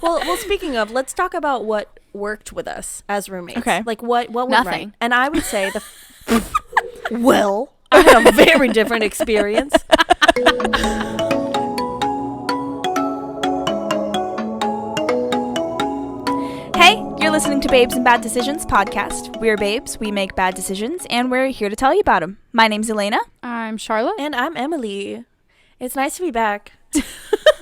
Well, speaking of, let's talk about what worked with us as roommates. Okay. Like what went Nothing. right. And I would say well, I had a very different experience. Hey, you're listening to Babes and Bad Decisions podcast. We're babes, we make bad decisions, and we're here to tell you about them. My name's Elaina. I'm Charlotte. And I'm Emily. It's nice to be back.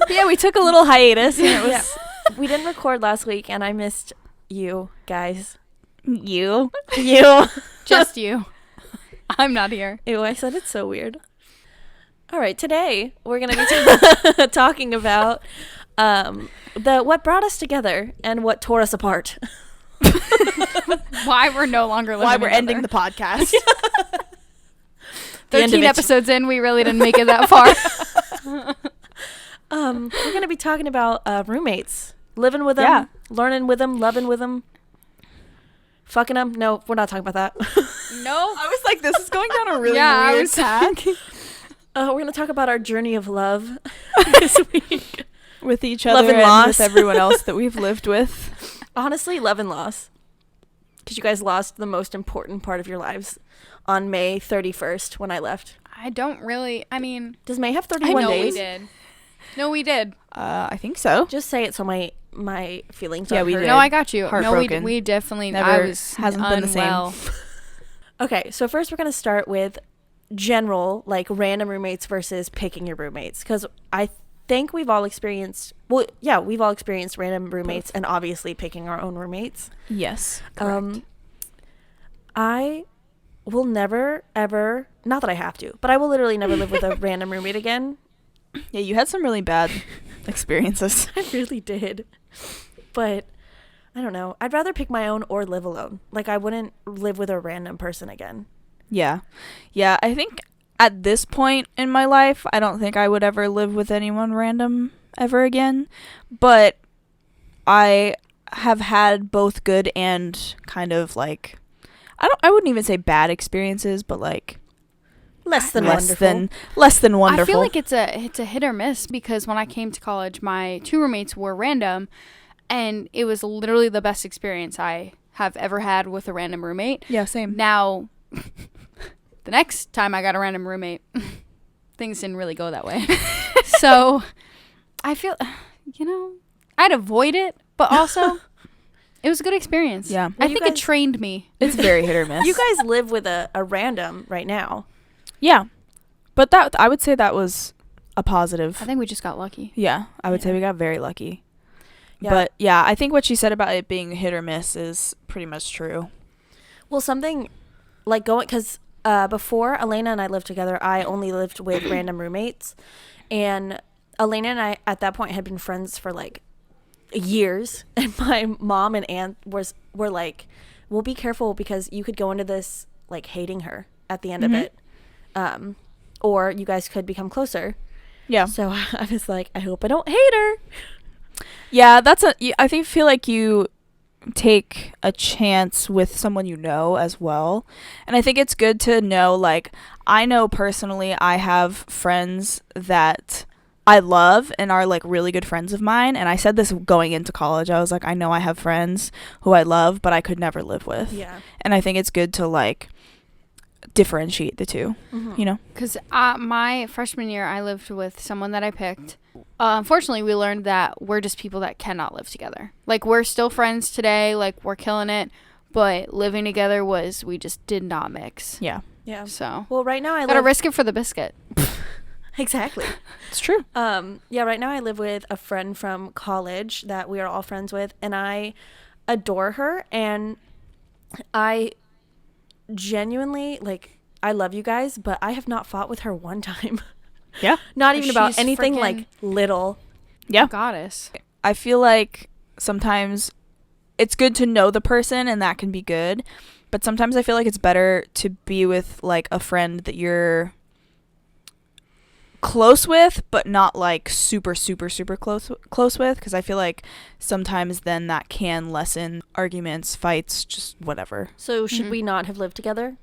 Yeah, we took a little hiatus. And it was We didn't record last week, and I missed you guys. you. Just you. I'm not here. Ew, I said it so weird. All right, today we're going to be talking about what brought us together and what tore us apart. Why we're no longer living Why we're together. ending the podcast. The end of 13 it. episodes in, we really didn't make it that far. We're going to be talking about roommates. Living with them, Yeah. learning with them, loving with them, fucking them. No, we're not talking about that. No. I was like, this is going down a really Yeah, I weird was path. We're going to talk about our journey of love this week. With each Love other and and loss. with everyone else that we've lived with. Honestly, love and loss. Because you guys lost the most important part of your lives on May 31st when I left. I don't really, I mean, Does May have I 31 know days? we did. No, we did. I think so. Just say it so my feelings Yeah, aren't we hurt. did. No, I got you. No, Heartbroken. we definitely, Never I was hasn't been the same. unwell. Okay, so first we're going to start with general, like random roommates versus picking your roommates. Because I think we've all experienced, random roommates and obviously picking our own roommates. Yes. Correct. I will never, ever, not that I have to, but I will literally never live with a random roommate again. Yeah, you had some really bad experiences. I really did. But I don't know. I'd rather pick my own or live alone. Like, I wouldn't live with a random person again. Yeah. Yeah, I think at this point in my life, I don't think I would ever live with anyone random ever again. But I have had both good and kind of like, I wouldn't even say bad experiences, but like Less than less than wonderful. I feel like it's a hit or miss because when I came to college, my two roommates were random, and it was literally the best experience I have ever had with a random roommate. Yeah, same. Now, the next time I got a random roommate, things didn't really go that way. So, I feel, I'd avoid it, but also, it was a good experience. Yeah. I Well, you think it guys- trained me. It's very hit or miss. You guys live with a random right now. Yeah. But that I would say that was a positive. I think we just got lucky. Yeah, I would Yeah. say we got very lucky. Yeah. But yeah, I think what she said about it being hit or miss is pretty much true. Well, something like because before Elaina and I lived together, I only lived with random roommates. And Elaina and I, at that point, had been friends for like years. And my mom and aunt were like, well, be careful because you could go into this like hating her at the end of it. Or you guys could become closer. Yeah. So I was like, I hope I don't hate her. Yeah, I feel like you take a chance with someone you know as well. And I think it's good to know, like, I know personally I have friends that I love and are like really good friends of mine. And I said this going into college. I was like, I know I have friends who I love, but I could never live with. Yeah. And I think it's good to like differentiate the two, you know? Because my freshman year, I lived with someone that I picked. Unfortunately, we learned that we're just people that cannot live together. Like, we're still friends today. Like, we're killing it. But living together we just did not mix. Yeah. Yeah. So, Well, right now I gotta live... risk it for the biscuit. Exactly. It's true. Yeah, right now I live with a friend from college that we are all friends with, and I adore her, and I genuinely, like, I love you guys, but I have not fought with her one time. Yeah. Not even about She's anything, freaking- like, little. Yeah. Goddess. I feel like sometimes it's good to know the person and that can be good. But sometimes I feel like it's better to be with like a friend that you're close with, but not like super, super, super close with. Because I feel like sometimes then that can lessen arguments, fights, just whatever. So should we not have lived together?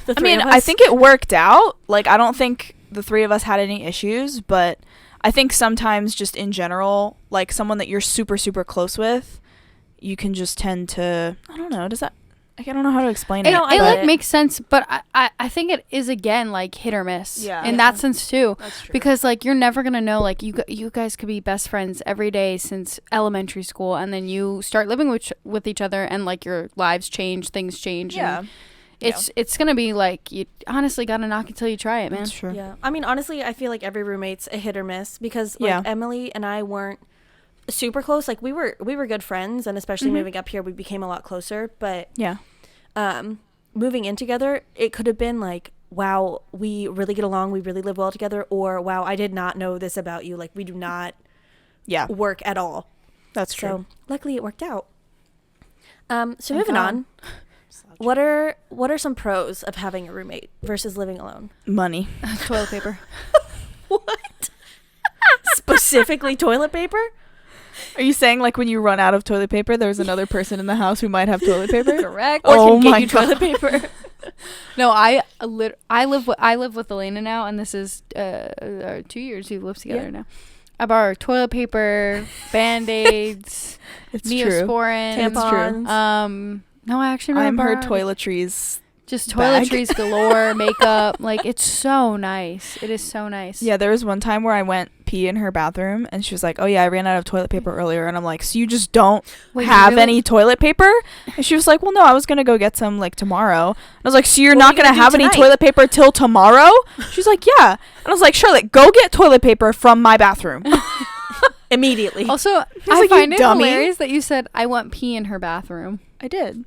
The I three mean, of I us? think it worked out. Like, I don't think the three of us had any issues, but I think sometimes just in general, like someone that you're super, super close with, you can just tend to, I don't know, I don't know how to explain it. It I like get it. makes sense, but I think it is again like hit or miss. Yeah. In that sense too. That's true. Because like you're never gonna know, like you guys could be best friends every day since elementary school, and then you start living with each other, and like your lives change, things change. Yeah. And it's gonna be like you honestly gotta knock it till you try it, man. That's true. Yeah. I mean, honestly, I feel like every roommate's a hit or miss because like Yeah. Emily and I weren't super close. Like we were good friends, and especially Mhm. moving up here, we became a lot closer. But Yeah. moving in together, it could have been like, wow, we really get along, we really live well together, or wow, I did not know this about you. Like we do not Yeah. work at all. That's true. So luckily it worked out. So Thank moving God. on, what are some pros of having a roommate versus living alone? Money. Toilet paper. What? Specifically toilet paper? Are you saying like when you run out of toilet paper, there's another person in the house who might have toilet paper? Correct. Or Oh can my get you toilet paper? No, I live with Elaina now, and this is 2 years we've lived together Yeah. now. I borrow toilet paper, Band-Aids, It's true. Neosporin. It's true. Tampons. No, I actually never I'm her borrowed. toiletries. Just bag. toiletries galore, makeup. Like, it's so nice. It is so nice. Yeah, there was one time where I went pee in her bathroom and she was like, "Oh yeah, I ran out of toilet paper earlier." And I'm like, "So you just don't Wait, have really? any toilet paper?" And she was like, "Well, no, I was going to go get some like tomorrow." And I was like, "So you're What not are you going to gonna do have any tonight?" toilet paper till tomorrow?" She's like, "Yeah." And I was like, "Charlotte, go get toilet paper from my bathroom." Immediately. Also, was I like, "You find it dummy." hilarious that you said, I want pee in her bathroom. I did.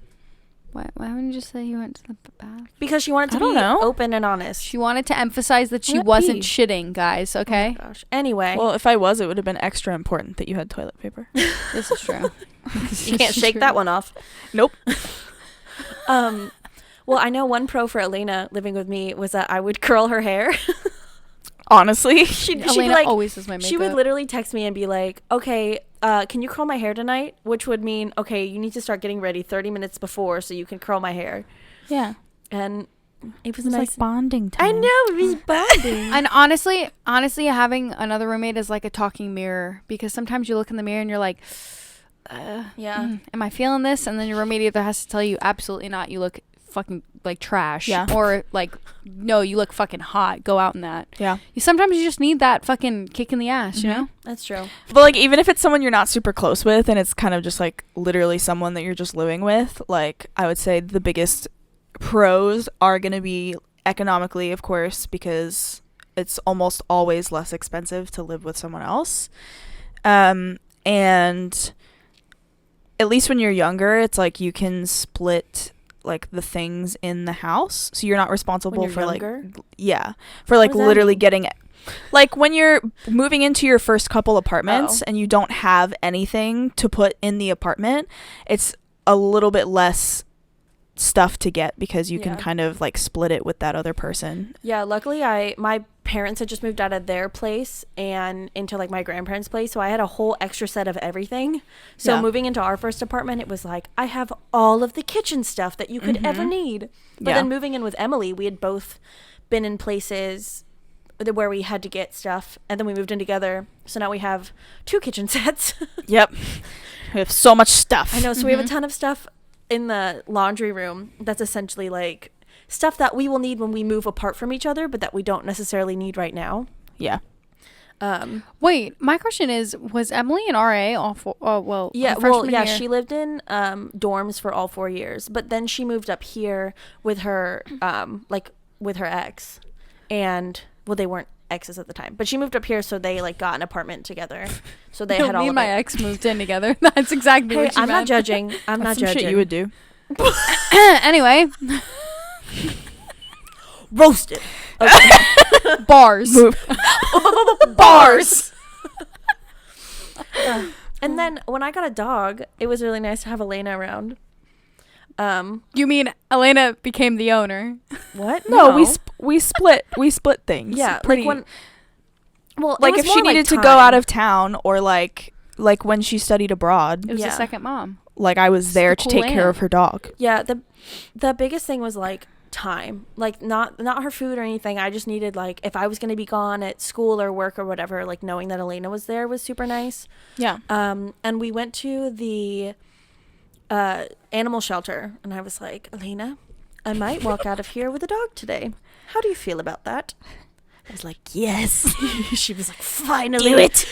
Why wouldn't you just say you went to the bath? Because she wanted to I don't be know. open and honest. She wanted to emphasize that she Let wasn't pee. shitting, guys, okay? Oh my gosh. Anyway, Well, if I was, it would have been extra important that you had toilet paper. This is true. you can't shake that one off. Nope. Well, I know one pro for Elaina living with me was that I would curl her hair. Honestly. she'd be Elaina like, always does my makeup. she would literally text me and be like, "Okay, can you curl my hair tonight?" Which would mean, okay, you need to start getting ready 30 minutes before so you can curl my hair. Yeah. And it was It's nice. like bonding time. I know, it was bonding. And honestly, having another roommate is like a talking mirror, because sometimes you look in the mirror and you're like, Yeah. am I feeling this? And then your roommate either has to tell you, absolutely not, you look fucking like trash. Yeah. Or like, no, you look fucking hot, go out in that. Yeah. Sometimes you just need that fucking kick in the ass, you Mhm. know? That's true. But like even if it's someone you're not super close with and it's kind of just like literally someone that you're just living with, like I would say the biggest pros are going to be economically, of course, because it's almost always less expensive to live with someone else. And at least when you're younger, it's like you can split like the things in the house, so you're not responsible When you're for younger? like for like What does that literally mean? getting it. Like when you're moving into your first couple apartments Oh. and you don't have anything to put in the apartment, it's a little bit less stuff to get because you can Yeah. kind of like split it with that other person. Yeah, luckily my parents had just moved out of their place and into like my grandparents' place, so I had a whole extra set of everything. So Yeah. moving into our first apartment, it was like I have all of the kitchen stuff that you could ever Mhm. need. But Yeah. then moving in with Emily, we had both been in places where we had to get stuff, and then we moved in together. So now we have 2 kitchen sets. Yep. We have so much stuff. I know, so we have a Mhm. ton of stuff in the laundry room that's essentially like stuff that we will need when we move apart from each other, but that we don't necessarily need right now. Yeah. Wait, my question is, was Emily an RA all for, Yeah, her well, freshman yeah, year? she lived in dorms for all 4 years, but then she moved up here with her like with her ex, and well, they weren't exes at the time, but she moved up here, so they like got an apartment together, so they had all me of and my it. ex moved in together. That's exactly Hey, what she I'm not meant. judging. I'm not That's some judging. shit you would do. Anyway, Roasted. bars. Bars. And then when I got a dog, it was really nice to have Elaina around. You mean Elaina became the owner? What? No, we split things. Yeah, Pretty, like when. Well, it like was if she more needed like to go out time. of town or like when she studied abroad, It was Yeah. a second mom. like I was there to cool take care aunt. of her dog. Yeah, the biggest thing was like time, like not her food or anything. I just needed, like, if I was going to be gone at school or work or whatever, like knowing that Elaina was there was super nice. Yeah. And we went to the animal shelter, and I was like, Elaina, I might walk out of here with a dog today. How do you feel about that? I was like, yes. She was like, finally. Do it.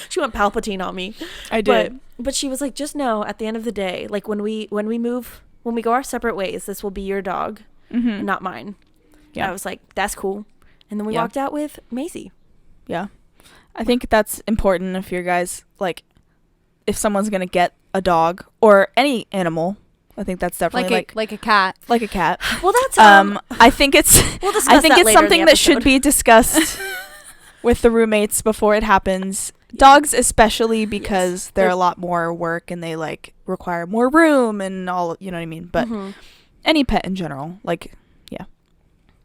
She went Palpatine on me. I did. But she was like, just know at the end of the day, like when we go our separate ways, this will be your dog, not mine. Yeah. I was like, that's cool. And then we walked out with Maisie. Yeah. I think that's important if you guys, like, if someone's going to get a dog or any animal. I think that's definitely like a cat. Like a cat. Well, that's I think it's we'll discuss I think that it's later in something the that should episode. be discussed with the roommates before it happens. Dogs especially, because they're a lot more work and they like require more room and all, you know what I mean? But any pet in general, like, yeah.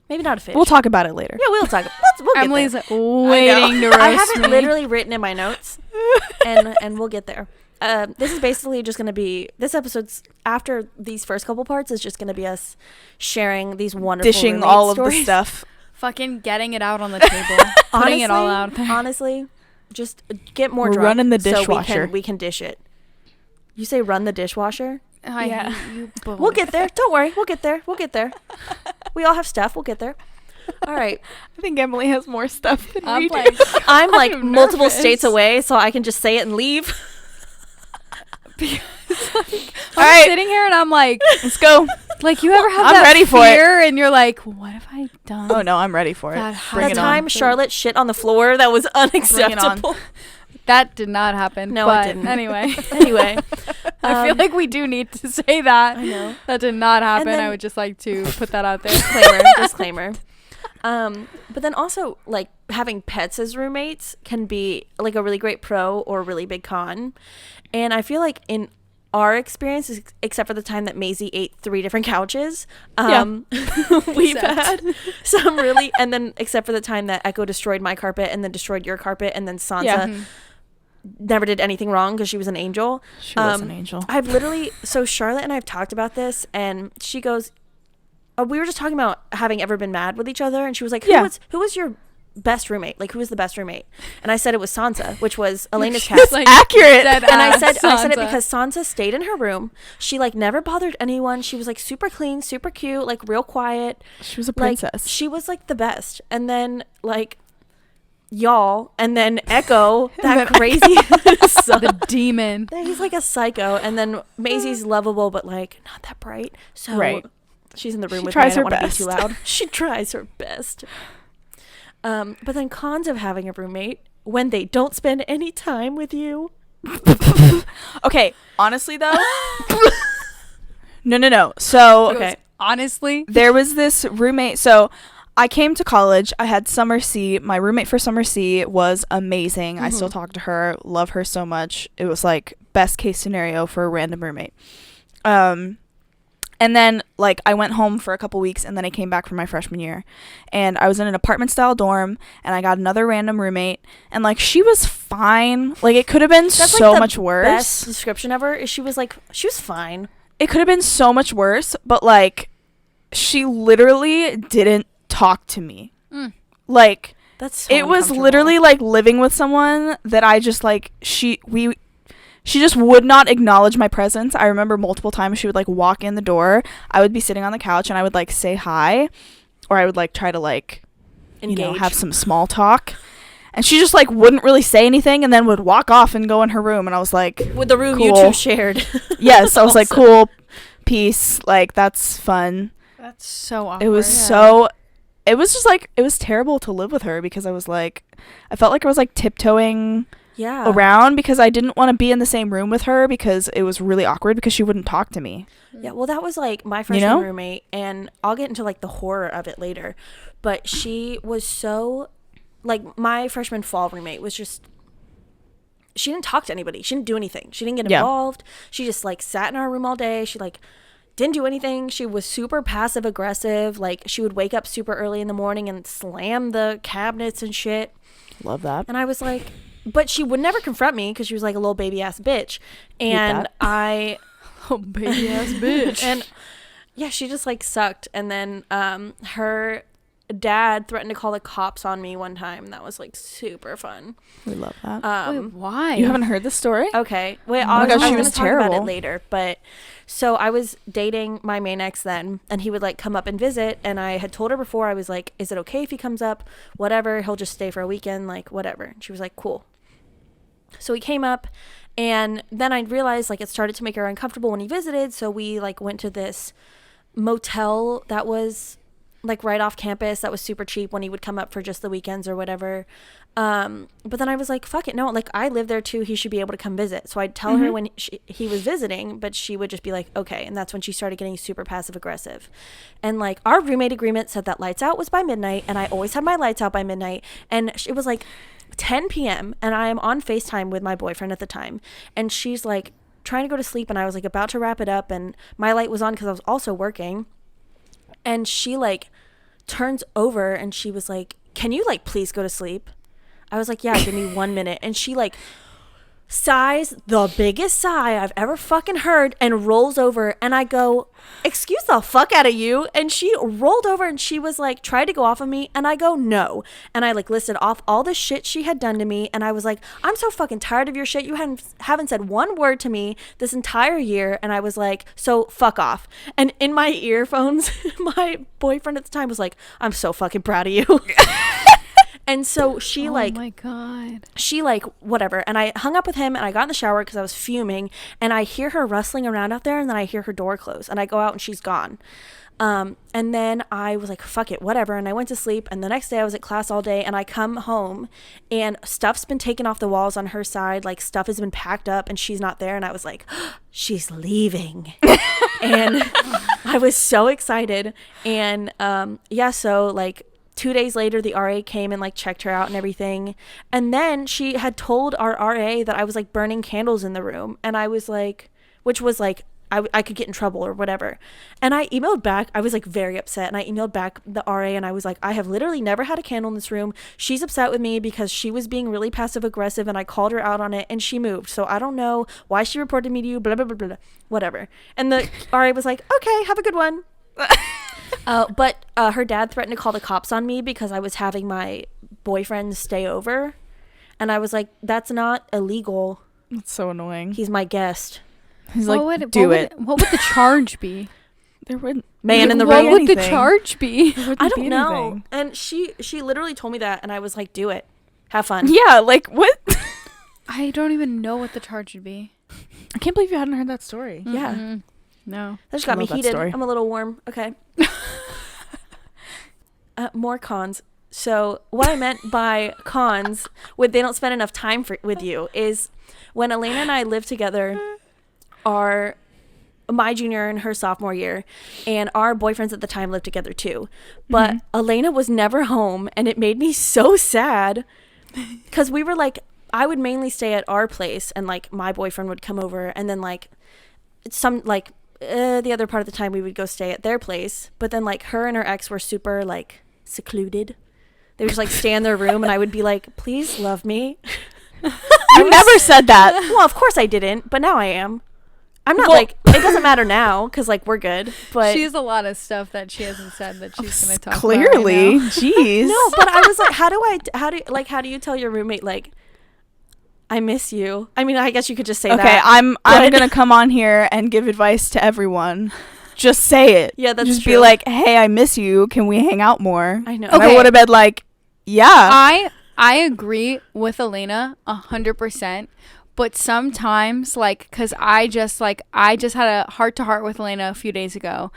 Maybe not a fish. We'll talk about it later. Yeah, we'll talk. We'll get Emily's there. waiting to roast I have it me. literally written in my notes, and we'll get there. This is basically just going to be, this episode's, after these first couple parts, is just going to be us sharing these wonderful Dishing roommate all of stories. the stuff. Fucking getting it out on the table. Putting it all out there. Honestly, just get more We're drunk. running the so dishwasher. we can dish it. You say run the dishwasher? I hate you both. We'll get there. Don't worry. We'll get there. We all have stuff. We'll get there. All right. I think Emily has more stuff than I'm we do. like, I'm like I'm multiple nervous. states away, so I can just say it and leave. I'm right. sitting here and I'm like, Let's go. like you ever have I'm that ready for it. fear and you're like, what have I done? Oh, no, I'm ready for it. That Bring The it on. time Charlotte shit on the floor, that was unacceptable. That did not happen. No, but it didn't. Anyway, Anyway, I feel like we do need to say that. I know. That did not happen. then- I would just like to put that out there. disclaimer. But then also, like, having pets as roommates can be like a really great pro or a really big con. And I feel like in our experience, except for the time that Maisie ate 3 different couches, we've had some really, and then except for the time that Echo destroyed my carpet and then destroyed your carpet, and then Sansa never did anything wrong because she was an angel. She was an angel. I've literally, so Charlotte and I have talked about this, and she goes, we were just talking about having ever been mad with each other, and she was like, who was your best roommate? Like, who was the best roommate? And I said it was Sansa, which was Elena's cat. Like, accurate. And I said it Sansa. because Sansa stayed in her room. She like never bothered anyone. She was like super clean, super cute, like real quiet. She was a Like, princess. she was like the best. And then like y'all, and then Echo, that crazy the demon. he's like a psycho. And then Maisie's lovable, but like not that bright. So Right. she's in the room She with tries me. I her don't want to be best. too loud. She tries her best. But then cons of having a roommate, when they don't spend any time with you. Okay, honestly though. No. So Okay. Honestly, there was this roommate. So I came to college. I had Summer C. My roommate for Summer C was amazing. I still talk to her. Love her so much. It was like best case scenario for a random roommate. And then like I went home for a couple weeks, and then I came back for my freshman year, and I was in an apartment style dorm, and I got another random roommate, and like she was fine. Like it could have been That's so like the much worse. Best description ever is she was fine. It could have been so much worse, but like she literally didn't talk to me. Like That's so it was uncomfortable. literally like living with someone that I just like she just would not acknowledge my presence. I remember multiple times she would like walk in the door. I would be sitting on the couch and I would like say hi, or I would like try to like Engage. have some small talk. And she just like wouldn't really say anything, and then would walk off and go in her room, and I was like, with the room you cool. two shared. yes, I was like, Also. cool, peace, like that's fun. that's so awkward. It was so it was just like it was terrible to live with her, because I was like I felt like I was like tiptoeing Yeah. around, because I didn't want to be in the same room with her, because it was really awkward because she wouldn't talk to me. Yeah, well, that was like my freshman know? roommate, and I'll get into like the horror of it later. But she was so, like, my freshman fall roommate was just, she didn't talk to anybody. She didn't do anything. She didn't get Yeah. involved. She just like sat in our room all day. She like didn't do anything. She was super passive aggressive. Like she would wake up super early in the morning and slam the cabinets and shit. Love that. And I was like, but she would never confront me because she was like a little baby ass bitch. And that. I, oh baby ass bitch. and Yeah, she just like sucked. And then her dad threatened to call the cops on me one time. That was like super fun. We love that. Wait, why? You haven't heard the story? Okay. Wait, my gosh, I she was was gonna talk about it terrible. later, but so I was dating my main ex then, and he would like come up and visit, and I had told her before, I was like, is it okay if he comes up? Whatever, he'll just stay for a weekend, like whatever. And she was like, cool. So he came up, and then I realized like it started to make her uncomfortable when he visited, so we like went to this motel that was like right off campus that was super cheap when he would come up for just the weekends or whatever. But then I was like, fuck it, no, like I live there too, he should be able to come visit. So I'd tell her when he was visiting, but she would just be like, okay. And that's when she started getting super passive aggressive. And like our roommate agreement said that lights out was by midnight, and I always had my lights out by midnight, and it was like 10 p.m. and I am on FaceTime with my boyfriend at the time, and she's like trying to go to sleep, and I was like about to wrap it up, and my light was on because I was also working. And she like turns over and she was like, can you like please go to sleep? I was like, yeah, give me 1 minute. And she like sighs the biggest sigh I've ever fucking heard and rolls over, and I go, excuse the fuck out of you. And she rolled over and she was like, tried to go off of me, and I go, no. And I like listed off all the shit she had done to me, and I was like, I'm so fucking tired of your shit. You haven't said one word to me this entire year. And I was like, so fuck off. And in my earphones my boyfriend at the time was like, I'm so fucking proud of you. And so she oh like, my God. she like, whatever. And I hung up with him, and I got in the shower because I was fuming, and I hear her rustling around out there, and then I hear her door close, and I go out and she's gone. And then I was like, fuck it, whatever. And I went to sleep, and the next day I was at class all day, and I come home and stuff's been taken off the walls on her side. Like stuff has been packed up and she's not there. And I was like, she's leaving. And I was so excited. And, yeah, so like 2 days later, the RA came and like checked her out and everything. And then she had told our RA that I was like burning candles in the room. And I was like, which was like, I could get in trouble or whatever. And I emailed back. I was like very upset. And I emailed back the RA, and I was like, I have literally never had a candle in this room. She's upset with me because she was being really passive aggressive, and I called her out on it, and she moved. So I don't know why she reported me to you, blah, blah, blah, blah, whatever. And the RA was like, okay, have a good one. But her dad threatened to call the cops on me because I was having my boyfriend stay over. And I was like, that's not illegal. That's so annoying. He's my guest. He's like, do it. What would the charge be? There wouldn't. Man in the What room. would the charge be? I don't know. And she literally told me that, and I was like, do it. Have fun. Yeah, like what? I don't even know what the charge would be. I can't believe you hadn't heard that story. Yeah. Mm-hmm. No. That just got I me love that heated. story. I'm a little warm. Okay. More cons. So what I meant by cons with they don't spend enough time with you is when Elaina and I lived together our my junior and her sophomore year, and our boyfriends at the time lived together too. But Elaina was never home, and it made me so sad because we were like, I would mainly stay at our place, and like my boyfriend would come over, and then like some like the other part of the time we would go stay at their place. But then like her and her ex were super like secluded. They would just like stay in their room, and I would be like, please love me. You never said that. Well, of course I didn't, but now I am. I'm not like, it doesn't matter now because like we're good, but She has a lot of stuff that she hasn't said that she's going to talk Clearly. about right Jeez. no, but I was like, how do you tell your roommate like, I miss you? I mean, I guess you could just say that. Okay, I'm gonna come on here and give advice to everyone. Just say it. Yeah, that's just true. be like, hey, I miss you. Can we hang out more? I know. And Okay. I would have been like, yeah. I agree with Elaina 100%, but sometimes like cuz I just had a heart-to-heart with Elaina a few days ago.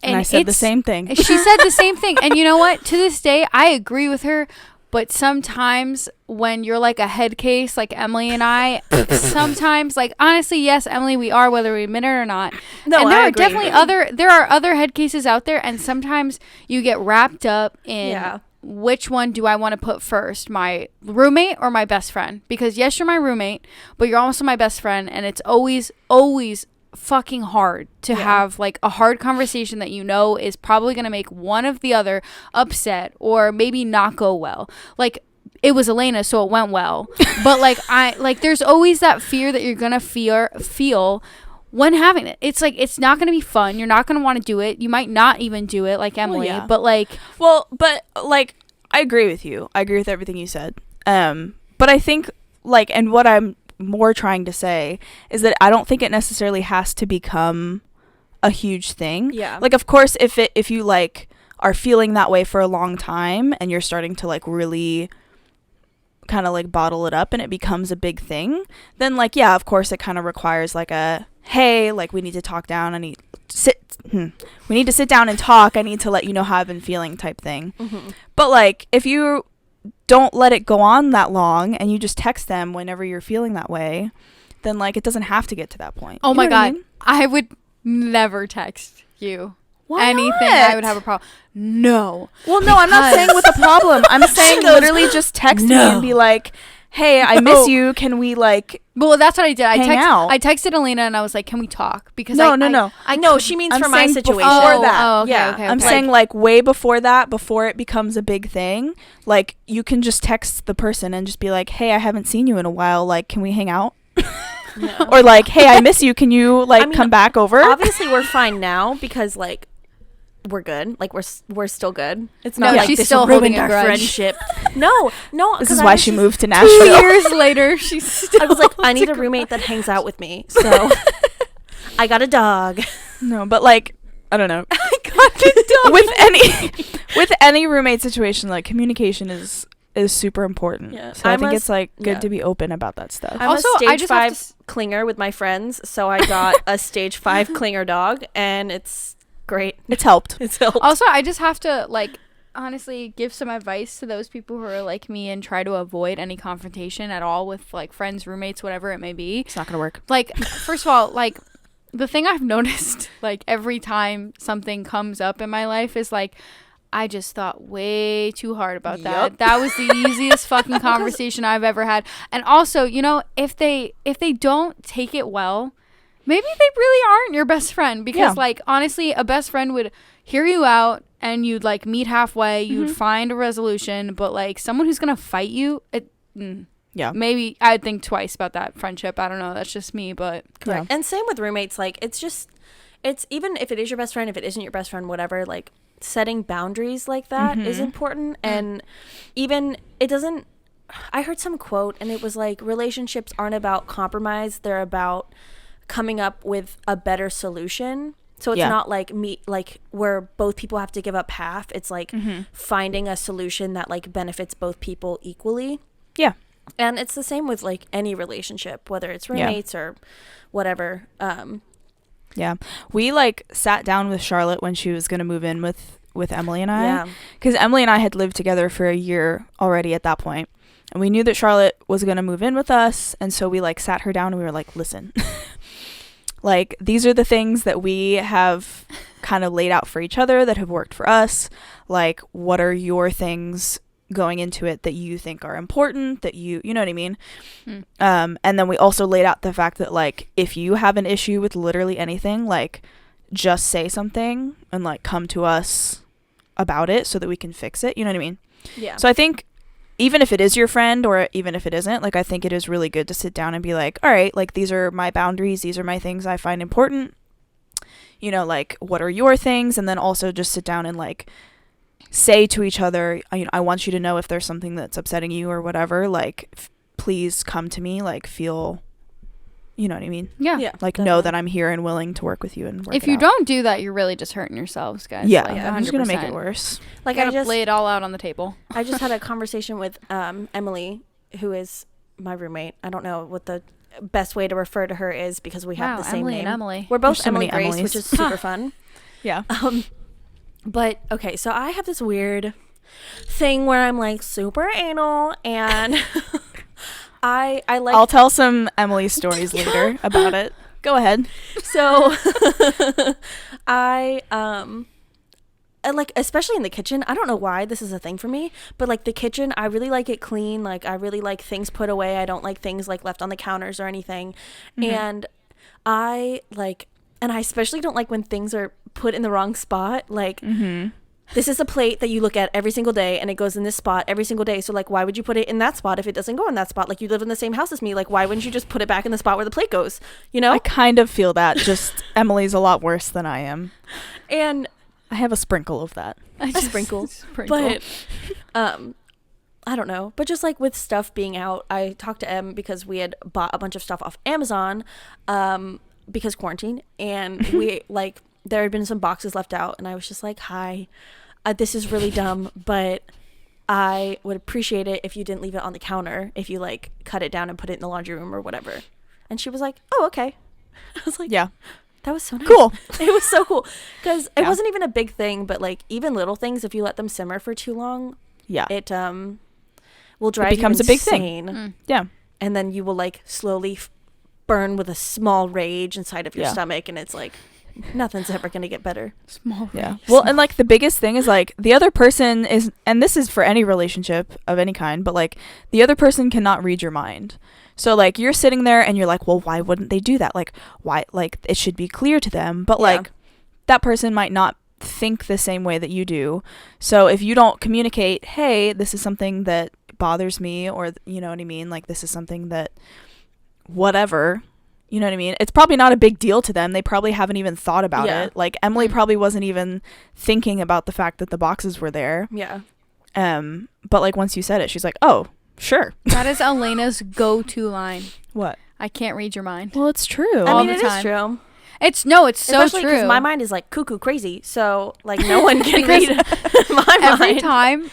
And I said the same thing. She said the same thing. And you know what? To this day, I agree with her. But sometimes when you're like a head case, like Emily and I, sometimes like honestly, yes, Emily, we are, whether we admit it or not. No, and there I are agree. definitely other head cases out there. And sometimes you get wrapped up in which one do I want to put first, my roommate or my best friend? Because yes, you're my roommate, but you're also my best friend. And it's always fucking hard to have like a hard conversation that you know is probably going to make one of the other upset or maybe not go well. Like it was Elaina, so it went well. But like there's always that fear that you're going to feel when having it. It's like, it's not going to be fun. You're not going to want to do it. You might not even do it like Emily, but like. Well, but like, I agree with you. I agree with everything you said. But I think like, and what I'm more trying to say is that I don't think it necessarily has to become a huge thing. Yeah. Like, of course, if you like are feeling that way for a long time and you're starting to like really kind of like bottle it up and it becomes a big thing, then like, yeah, of course it kind of requires like a, hey, like we need to talk down, we need to sit down and talk, I need to let you know how I've been feeling type thing. Mm-hmm. But like, if you don't let it go on that long and you just text them whenever you're feeling that way, then like it doesn't have to get to that point. Oh You my know what I God. mean? I would never text you. Why anything. not? I would have a problem. No. Well, no, I'm not saying with a problem. I'm saying literally just text me and be like, hey, I miss you. Can we like Well, that's what I did. hang out? I texted Elena and I was like, can we talk? Because No. I know she means I'm for my saying situation. before that. Oh, okay, Yeah. okay. I'm saying like way before that, before it becomes a big thing, like you can just text the person and just be like, hey, I haven't seen you in a while. Like, can we hang out? No. Or like, hey, I miss you. Can you like come back over? Obviously, we're fine now because like we're good. Like we're still good. It's not No, like she's this still ruined holding a our grudge. friendship. No. This 'cause is I why was she just- moved to 2 Nashville. years later, she's still. I was like, I need a roommate that hangs out with me. So I got a dog. No, but like, I don't know. I got a dog. with any roommate situation, like communication is super important. Yeah. So I think I'm it's like good yeah. to be open about that stuff. I'm Also, a I stage just have 5 clinger with my friends, so I got a stage 5 clinger dog, and it's great. It's helped. It's helped. Also, I just have to like honestly give some advice to those people who are like me and try to avoid any confrontation at all with like friends, roommates, whatever it may be. It's not gonna work. Like, first of all, like the thing I've noticed like every time something comes up in my life is like, I just thought way too hard about that. Yup. That was the easiest fucking conversation I've ever had. And also, you know, if they don't take it well, maybe they really aren't your best friend, because like honestly, a best friend would hear you out and you'd like meet halfway, you'd find a resolution, but like someone who's going to fight you, maybe I'd think twice about that friendship. I don't know, that's just me, but Correct. And same with roommates. Like, it's even if it is your best friend, if it isn't your best friend, whatever, like setting boundaries like that is important. And even I heard some quote and it was like, relationships aren't about compromise, they're about coming up with a better solution. So it's not like where both people have to give up half. It's like finding a solution that like benefits both people equally. Yeah. And it's the same with like any relationship, whether it's roommates or whatever. Yeah. We like sat down with Charlotte when she was going to move in with Emily and I. Yeah. Because Emily and I had lived together for a year already at that point. And we knew that Charlotte was going to move in with us. And so we like sat her down and we were like, listen, like these are the things that we have kind of laid out for each other that have worked for us. Like, what are your things going into it that you think are important, that you know what I mean? And then we also laid out the fact that like, if you have an issue with literally anything, like just say something and like come to us about it so that we can fix it. You know what I mean? Yeah. So I think even if it is your friend or even if it isn't, like I think it is really good to sit down and be like, all right, like these are my boundaries, these are my things I find important, you know, like what are your things? And then also just sit down and like say to each other, you know, I want you to know if there's something that's upsetting you or whatever, like please come to me, like feel, you know what I mean? yeah. Like definitely. know that I'm here and willing to work with you and work If it you out. don't do that, you're really just hurting yourselves, guys. Yeah, like, I'm just gonna make it 100%. worse. Like You I gotta just lay it all out on the table. I just had a conversation with Emily, who is my roommate. I don't know what the best way to refer to her is because we have Wow, the same Emily name. and Emily. We're both There's so Emily many Grace, Emilys. which is super fun. Yeah. But okay, so I have this weird thing where I'm like super anal, and I like. I'll tell some Emily stories later about it. Go ahead. So I like, especially in the kitchen, I don't know why this is a thing for me, but like the kitchen, I really like it clean. Like I really like things put away. I don't like things like left on the counters or anything. And I especially don't like when things are put in the wrong spot. Like this is a plate that you look at every single day and it goes in this spot every single day. So like, why would you put it in that spot if it doesn't go in that spot? Like, you live in the same house as me. Like, why wouldn't you just put it back in the spot where the plate goes? You know? I kind of feel that. Just Emily's a lot worse than I am. And I have a sprinkle of that. a sprinkle. But I don't know. But just like with stuff being out, I talked to Em because we had bought a bunch of stuff off Amazon because quarantine. And we like, there had been some boxes left out. And I was just like, hi, this is really dumb, but I would appreciate it if you didn't leave it on the counter, if you like cut it down and put it in the laundry room or whatever. And she was like, oh, okay. I was like, yeah, that was so nice. Cool. It was so cool because it Yeah. wasn't even a big thing, but like even little things, if you let them simmer for too long, yeah, it will drive becomes you a big thing. insane. Yeah. And then you will like slowly burn with a small rage inside of your Yeah. stomach, and it's like nothing's ever gonna get better. Small. Yeah. Well, and like the biggest thing is like the other person is, and this is for any relationship of any kind, but like the other person cannot read your mind. So like you're sitting there and you're like, well, why wouldn't they do that? Like, why? Like it should be clear to them, but Yeah. like that person might not think the same way that you do. So if you don't communicate, hey, this is something that bothers me, or you know what I mean? Like this is something that whatever. You know what I mean? It's probably not a big deal to them. They probably haven't even thought about Yeah. it. Like Emily probably wasn't even thinking about the fact that the boxes were there. Yeah. But like once you said it, she's like, "Oh, sure." That is Elena's go-to line. What? I can't read your mind. Well, it's true. I All mean, the it is time. true. It's so Especially true. my mind is like cuckoo crazy, so like no one can Because read my every mind. time.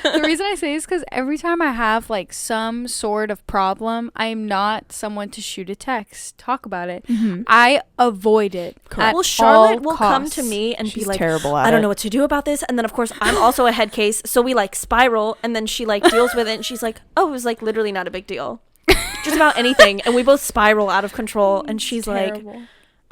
The reason I say is because every time I have like some sort of problem, I'm not someone to shoot a text, talk about it. Mhm. I avoid it. Correct. At Well, Charlotte all will come to costs. me and She's be like, terrible at I don't it. know what to do about this. And then, of course, I'm also a head case. So we like spiral. And then she like deals with it. And she's like, oh, it was like literally not a big deal. Just about anything. And we both spiral out of control. And she's like, Terrible.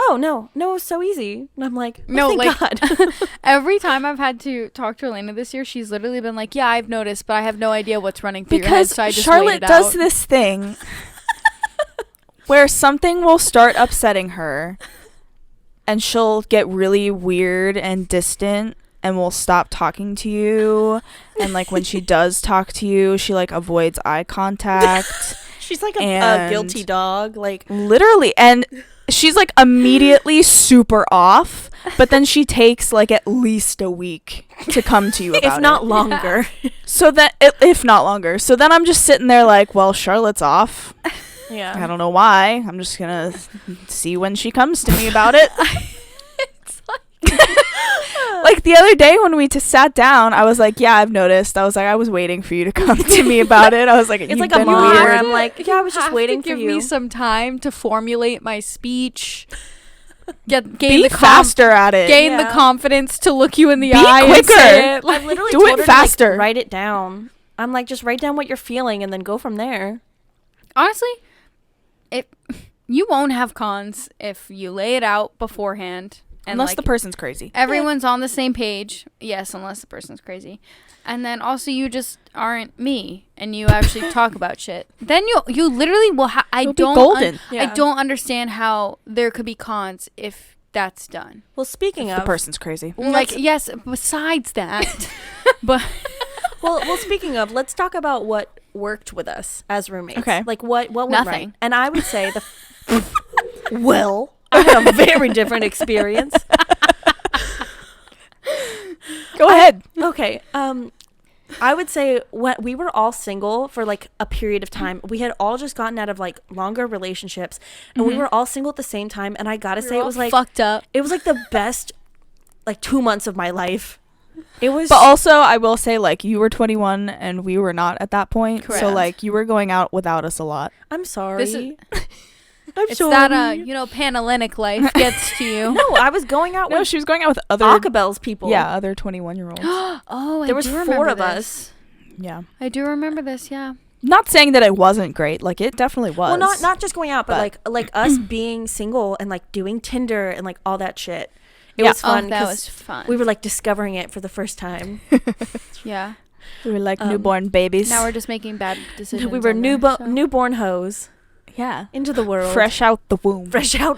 oh, no, it was so easy. And I'm like, oh, No, thank like- God. Every time I've had to talk to Elaina this year, she's literally been like, "Yeah, I've noticed, but I have no idea what's running through your head, Because so I just wait Charlotte it does out." this thing where something will start upsetting her and she'll get really weird and distant and will stop talking to you, and like when she does talk to you, she like avoids eye contact. She's like a And- guilty dog. Like, Literally. And she's like immediately super off, but then she takes like at least a week to come to you about if not it. longer. So that if not longer. So then I'm just sitting there like, well, Charlotte's off. Yeah. I don't know why. I'm just gonna see when she comes to me about it. It's like, Like the other day when we sat down, I was like, yeah, I've noticed. I was like, I was waiting for you to come to me about it. I was like, It's you've like a been mom. weird. I'm like, yeah, I was just have waiting to for give you. me some time to formulate my speech. Gain Be the faster at it. gain the Yeah. confidence to look you in the Be eye and quicker. say it. I've literally Do told it her to, faster. like, write it down. I'm like, just write down what you're feeling and then go from there. Honestly, you won't have cons if you lay it out beforehand. And Unless like, the person's crazy. everyone's on the same page. Yes, unless the person's crazy. And then also you just aren't me and you actually talk about shit. Then you literally will You'll be golden. Yeah. I don't understand how there could be cons if that's done. Well, speaking The of person's crazy. Like, yes, besides that. But well, speaking of, let's talk about what worked with us as roommates. Okay. Like what went Nothing. right. And I would say well, I had a very different experience. Go ahead. Okay. I would say when we were all single for like a period of time, we had all just gotten out of like longer relationships, and we were all single at the same time. And I gotta say, it was like fucked up. it was like the best like 2 months of my life. It was But also, I will say, like, you were 21 and we were not at that point. Correct. So, like, you were going out without us a lot. I'm sorry. This is- I'm It's sorry. that Panhellenic life gets to you. No, I was going out No, with she was going out with other, Acapels people. yeah, other 21-year-olds. Oh, There was do 4 remember of this. us. Yeah. I do remember this, yeah. Not saying that it wasn't great. Like, it definitely was. Well, not just going out, but But- like us being single and like doing Tinder and like all that shit. It Yeah. was fun. Oh, that 'cause was fun. we were like discovering it for the first time. yeah. We were like Um, newborn babies. Now we're just making bad decisions. we were on there, so. newborn hoes yeah. into the world. Fresh out the womb. Fresh out.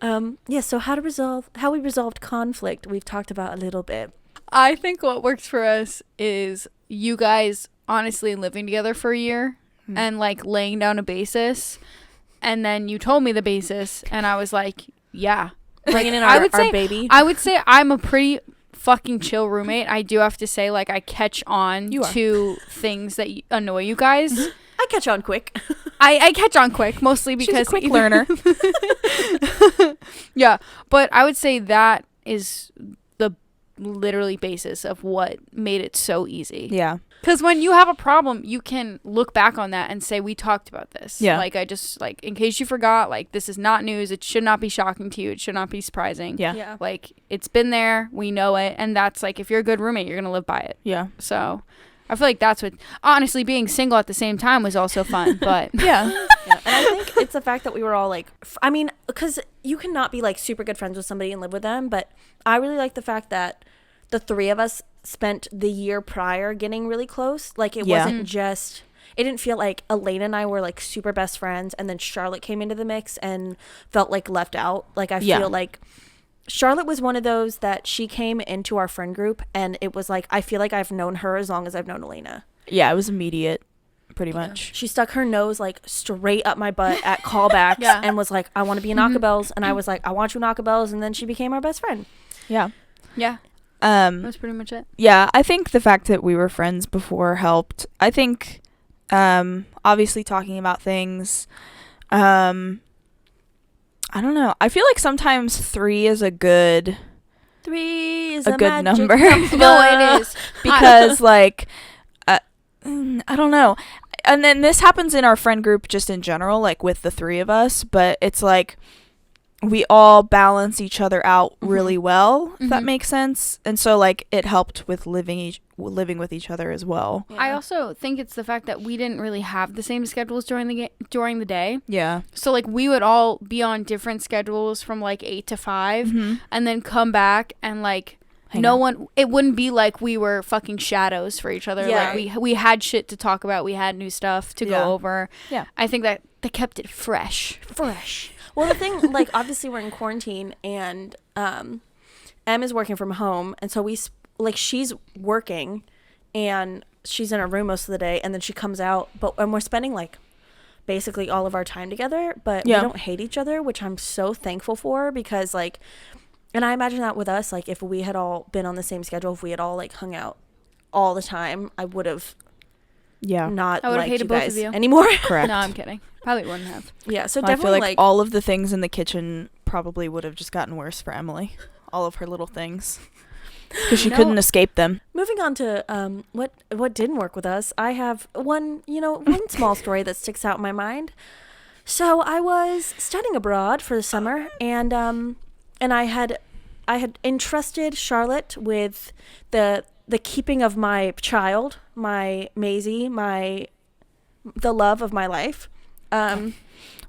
Yeah, so how we resolved conflict, we've talked about a little bit. I think what works for us is you guys honestly living together for a year and like laying down a basis, and then you told me the basis and I was like, yeah. Bringing in I would our say, baby. I would say I'm a pretty fucking chill roommate. I do have to say, like, I catch on to things that annoy you guys. I catch on quick. I catch on quick, mostly because She's a quick learner. Yeah, but I would say that is the literally basis of what made it so easy. Yeah. Because when you have a problem, you can look back on that and say, we talked about this. Yeah. Like, I just, like, in case you forgot, like, this is not news. It should not be shocking to you. It should not be surprising. Yeah. Like, it's been there. We know it. And that's, like, if you're a good roommate, you're going to live by it. Yeah. So I feel like that's what, honestly, being single at the same time was also fun. But Yeah. Yeah. And I think it's the fact that we were all like, I mean, because you cannot be like super good friends with somebody and live with them. But I really like the fact that the three of us spent the year prior getting really close. Like, it wasn't just, it didn't feel like Elaina and I were like super best friends and then Charlotte came into the mix and felt like left out. Like, I feel like Charlotte was one of those that she came into our friend group and it was like, I feel like I've known her as long as I've known Elaina. Yeah, it was immediate, pretty much. She stuck her nose like straight up my butt at callbacks and was like, I want to be in Acapels. And I was like, I want you in Acapels. And then she became our best friend. Yeah. yeah, that's pretty much it. Yeah, I think the fact that we were friends before helped. I think obviously talking about things, I don't know. I feel like sometimes 3 is a good 3 is a good magic number. No, it is. Because like I don't know. And then this happens in our friend group just in general, like with the 3 of us, but it's like we all balance each other out really well, if that makes sense. And so like it helped with living with each other as well. Yeah. I also think it's the fact that we didn't really have the same schedules during the day. Yeah. So like we would all be on different schedules from like 8 to 5 and then come back and like it wouldn't be like we were fucking shadows for each other. Yeah. Like we had shit to talk about. We had new stuff to go over. Yeah. I think that they kept it fresh. Well, the thing, like, obviously we're in quarantine and Em is working from home. And so she's working and she's in her room most of the day. And then she comes out. And we're spending like basically all of our time together. But we don't hate each other, which I'm so thankful for because like, and I imagine that with us, like if we had all been on the same schedule, if we had all like hung out all the time, I would have not I would have liked hated you both guys of you anymore. No, I'm kidding. Probably wouldn't have. Yeah, so I definitely feel like all of the things in the kitchen probably would have just gotten worse for Emily. All of her little things. Because she couldn't escape them. Moving on to what didn't work with us, I have one small story that sticks out in my mind. So I was studying abroad for the summer, and I had entrusted Charlotte with the keeping of my child, my Maisie, the love of my life.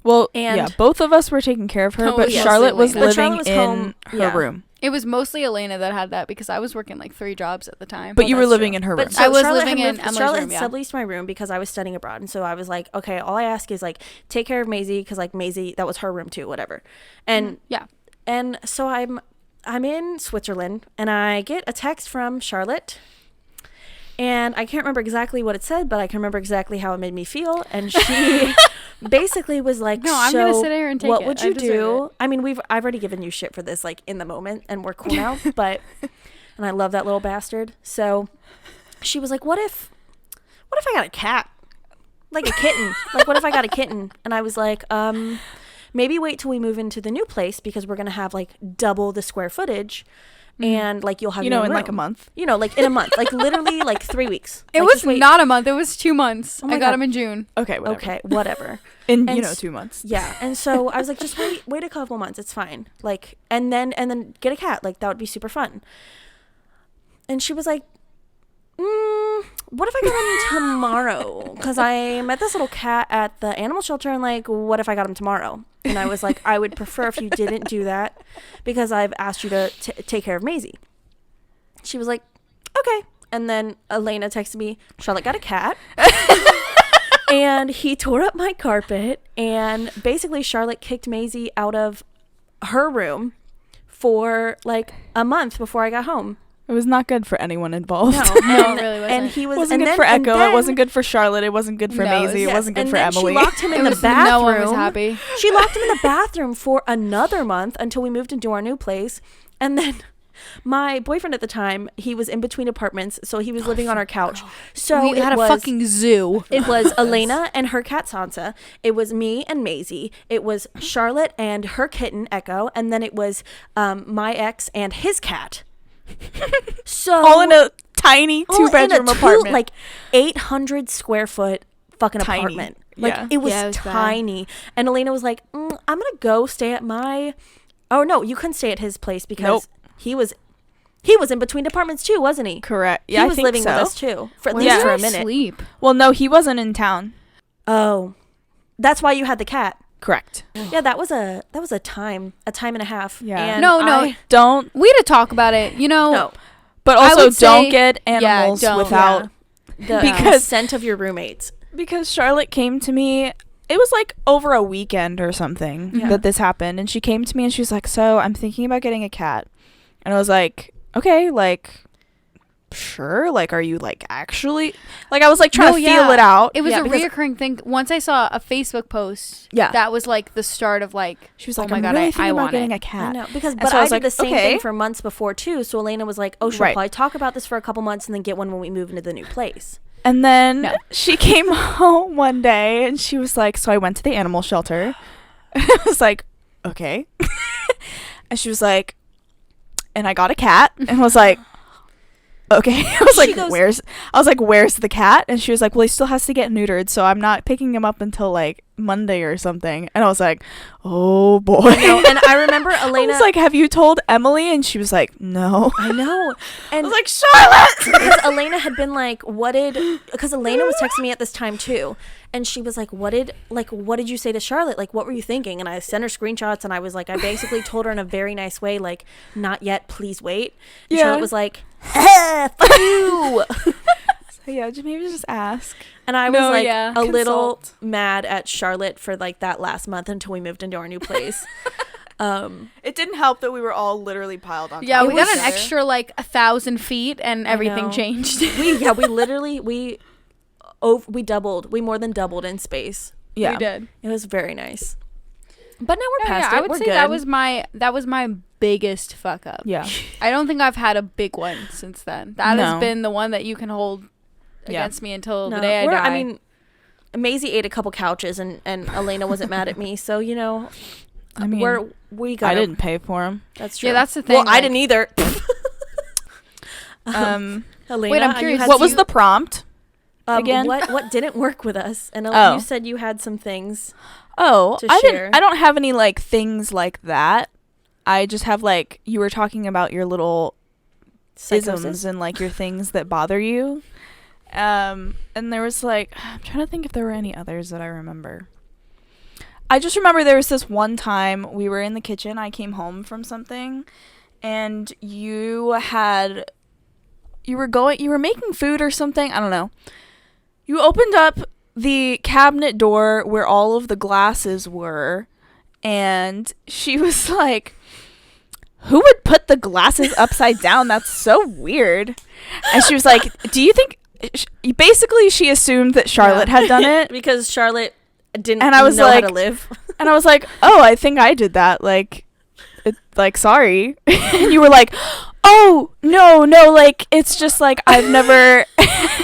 Well, both of us were taking care of her, but Charlotte was living in her room. It was mostly Elaina that had that because I was working like 3 jobs at the time. But you were living in her room. So I was Charlotte living in Emily's Charlotte room, had subleased my room because I was studying abroad. And so I was like, okay, all I ask is like take care of Maisie because like Maisie, that was her room too, whatever. And and so I'm in Switzerland and I get a text from Charlotte. And I can't remember exactly what it said, but I can remember exactly how it made me feel. And she basically was like, "No, I'm gonna sit here and take what it. would you do?" I mean, I've already given you shit for this, like in the moment, and we're cool now. And I love that little bastard. So she was like, "What if I got a cat, like a kitten? Like, what if I got a kitten?" And I was like, maybe wait till we move into the new place because we're gonna have like double the square footage." And like you'll have in room. like a month, like in a month, like literally like 3 weeks. It like, was not a month. It was 2 months. I got him in June. Okay, whatever. Okay, whatever. in 2 months. Yeah, and so I was like, just wait a couple months. It's fine. Like, and then get a cat. Like that would be super fun. And she was like, what if I got him tomorrow? Because I met this little cat at the animal shelter, and like, what if I got him tomorrow? And I was like, I would prefer if you didn't do that because I've asked you to take care of Maisie. She was like, okay. And then Elaina texted me, Charlotte got a cat. And he tore up my carpet. And basically Charlotte kicked Maisie out of her room for like a month before I got home. It was not good for anyone involved. No, it really wasn't. And he was wasn't and good then, for and Echo. then- It wasn't good for Charlotte. It wasn't good for No, Maisie. yes, It wasn't good and for then Emily. She locked him in It the was- bathroom. No one was happy. She locked him in the bathroom for another month until we moved into our new place. And then my boyfriend at the time, he was in between apartments, so he was living on our couch. So We had a fucking zoo. It was Elaina and her cat Sansa. It was me and Maisie. It was Charlotte and her kitten Echo, and then it was my ex and his cat. So All in a tiny all in a 2-bedroom apartment. like 800 square foot fucking Tiny. apartment. Like Yeah. it was Yeah, it was bad. tiny. And Elaina was like, I'm gonna go stay at my. Oh no, you couldn't stay at his place because Nope. he was in between departments too, wasn't he? Correct. Yeah, he I was think living so. with us too, for at Where least did for I a minute. sleep? Well, no, he wasn't in town. Oh, that's why you had the cat. Correct. Yeah, that was a time and a half. Yeah. And No. Don't. We had to talk about it. You know, no, But I also would say- don't get animals don't. without. the Because- scent of your roommates. Because Charlotte came to me. It was like over a weekend or something Yeah. that this happened. And she came to me and she was like, so I'm thinking about getting a cat. And I was like, okay, like, sure. Like, are you like actually? Like, I was like trying No, to yeah. feel it out. it was Yeah, a because- reoccurring thing. Once I saw a Facebook post, Yeah. that was like the start of like, She was oh like, my I'm God, really I thinking about want getting it. a cat. I know, because And but so I I was did like, the same okay. thing for months before too. So Elaina was like, "Oh, she'll Right. probably talk about this for a couple months and then get one when we move into the new place." And then No. she came home one day and she was like, so I went to the animal shelter. And I was like, okay. And she was like, and I got a cat. And was like, okay. I was She like, goes- where's the cat? And she was like, well, he still has to get neutered, so I'm not picking him up until like Monday or something. And I was like, oh boy. I know, and I remember I Elaina. was like, have you told Emily? And she was like, no. I know, I and was like, Charlotte. because Elaina had been like, because Elaina was texting me at this time too, and she was like, what did you say to Charlotte? Like, what were you thinking? And I sent her screenshots, and I was like, I basically told her in a very nice way, like, not yet, please wait. And Yeah. Charlotte was like, fuck you. So yeah, maybe just ask. And I was No, like yeah. a little Consult. mad at Charlotte for like that last month until we moved into our new place. It didn't help that we were all literally piled on. Yeah, top we of got each an other. extra like 1,000 feet, and I everything know. changed. we literally we more than doubled in space. Yeah. We did. It was very nice. But now we're Yeah, past I it. would We're say good. that was my biggest fuck up. Yeah. I don't think I've had a big one since then. That No. has been the one that you can hold Yeah. against me until No, the day I we're- die. I mean, Maisie ate a couple couches, and Elaina wasn't mad at me. So you know, I mean, we got. I didn't pay for him. That's true. Yeah, that's the thing. Well, I like- didn't either. Wait, Elaina, I'm you curious, had what some- was the prompt? again? again? What didn't work with us? And Oh. you said you had some things. Oh, To I share. didn't. I don't have any like things like that. I just have like you were talking about your little isms Psychosis. and like your things that bother you. And there was like I'm trying to think if there were any others that I remember. I just remember there was this one time we were in the kitchen. I came home from something, and you were making food or something. I don't know. You opened up the cabinet door where all of the glasses were, and she was like, who would put the glasses upside down? That's so weird. And she was like, do you think basically she assumed that Charlotte had done it? because Charlotte didn't And I was know how like- to live. And I was like, oh, I think I did that. Like, sorry. And you were like, oh, no, like, it's just like, I've never.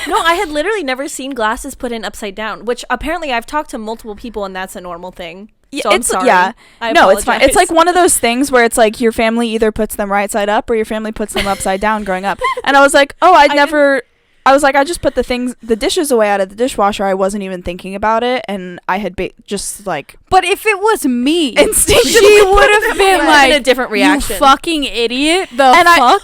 No, I had literally never seen glasses put in upside down, which apparently I've talked to multiple people and that's a normal thing. So I'm sorry. I no, it's fine. It's apologize. like one of those things where it's like your family either puts them right side up or your family puts them upside down growing up. And I was like, oh, I was like, I just put the dishes away out of the dishwasher. I wasn't even thinking about it. And I had just like but if it was me, instinctively she would have been Been like a different reaction. You fucking idiot. The and fuck?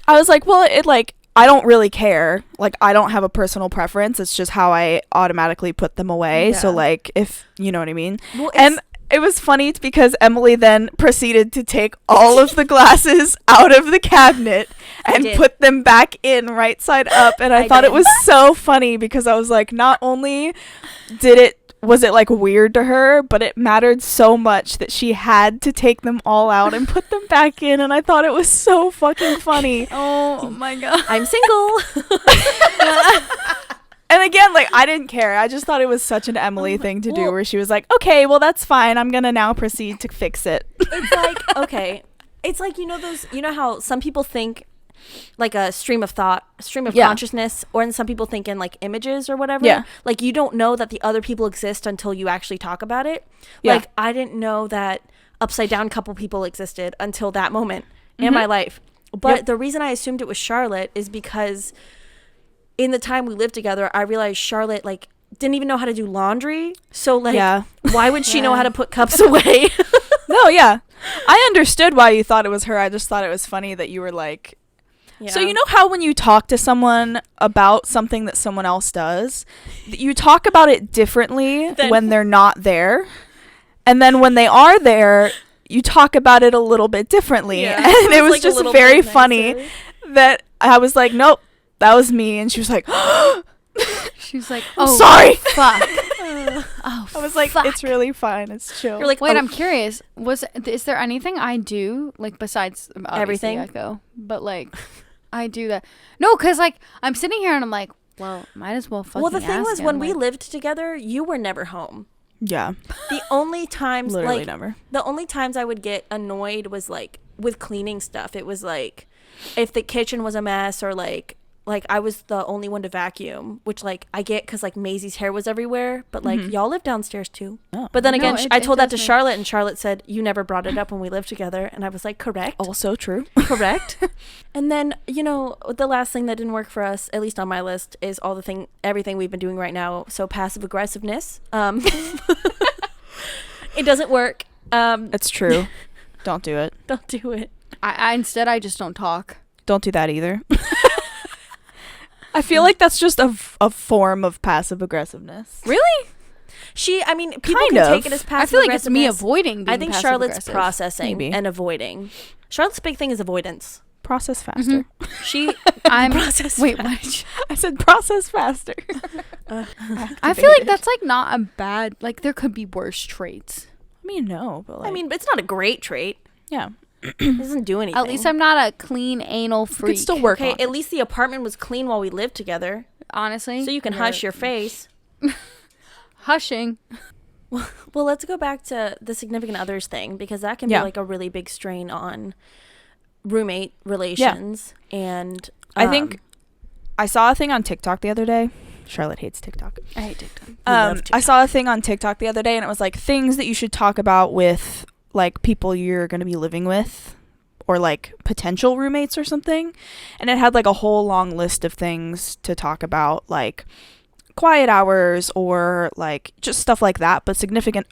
I was like, well, it like, I don't really care. Like, I don't have a personal preference. It's just how I automatically put them away. So Yeah. like, if you know what I mean. Well, And it was funny because Emily then proceeded to take all of the glasses out of the cabinet and did. put them back in right side up. And I I thought did. it was so funny because I was like, not only did it was it like weird to her, but it mattered so much that she had to take them all out and put them back in, and I thought it was so fucking funny. Oh my god. I'm single. And again, like, I didn't care. I just thought it was such an Emily thing to do, where she was like, okay, well, that's fine. I'm gonna now proceed to fix it. It's like, okay, it's like, you know how some people think like a stream of consciousness, or in some people think in like images or whatever. Yeah. Like, you don't know that the other people exist until you actually talk about it. Yeah. Like, I didn't know that upside down couple people existed until that moment in my life. But the reason I assumed it was Charlotte is because in the time we lived together, I realized Charlotte like didn't even know how to do laundry. So like, why would she know how to put cups away? No, yeah. I understood why you thought it was her. I just thought it was funny that you were like, so you know how when you talk to someone about something that someone else does, you talk about it differently when they're not there. And then when they are there, you talk about it a little bit differently. Yeah. And it was like just very funny that I was like, nope, that was me. And she was like, She was like, oh, sorry. Fuck. I was like, it's really fine. It's chill. You're like, wait, I'm curious. Is there anything I do like besides everything? Echo, but like, I do that. No, because like I'm sitting here and I'm like, well, might as well fucking. well, the thing ask was, him, when like, we lived together, you were never home. Yeah. The only times, Literally like, never. The only times I would get annoyed was like with cleaning stuff. It was like if the kitchen was a mess, or like I was the only one to vacuum, which like I get because like Maisie's hair was everywhere, but like y'all live downstairs too. Oh. But then again, No, I told that to does make- Charlotte, and Charlotte said you never brought it up when we lived together, and I was like, correct. Also true. Correct. And then, the last thing that didn't work for us, at least on my list, is everything we've been doing right now. So passive aggressiveness. It doesn't work. It's true. Don't do it. Don't do it. I instead I just don't talk. Don't do that either. I feel like that's just a form of passive aggressiveness. Really? People Kind can of. take it as passive I feel like it's me aggressiveness. avoiding being I think Charlotte's passive-aggressive. processing Maybe. and avoiding. Charlotte's big thing is avoidance. Process faster. She I'm process wait, fast. what? Did you- I said process faster. I feel like that's like not a bad. Like there could be worse traits. I mean, no, but like, it's not a great trait. yeah. It doesn't do anything. At least I'm not a clean anal You freak. could still work Okay, on it. at least the apartment was clean while we lived together. Honestly. So you can hush your face. Hushing. Well, let's go back to the significant others thing, because that can be like a really big strain on roommate relations. And I think I saw a thing on TikTok the other day. Charlotte hates TikTok. I hate TikTok. I saw a thing on TikTok the other day, and it was like things that you should talk about with like people you're going to be living with, or like potential roommates or something. And it had like a whole long list of things to talk about, like quiet hours or like just stuff like that. But significant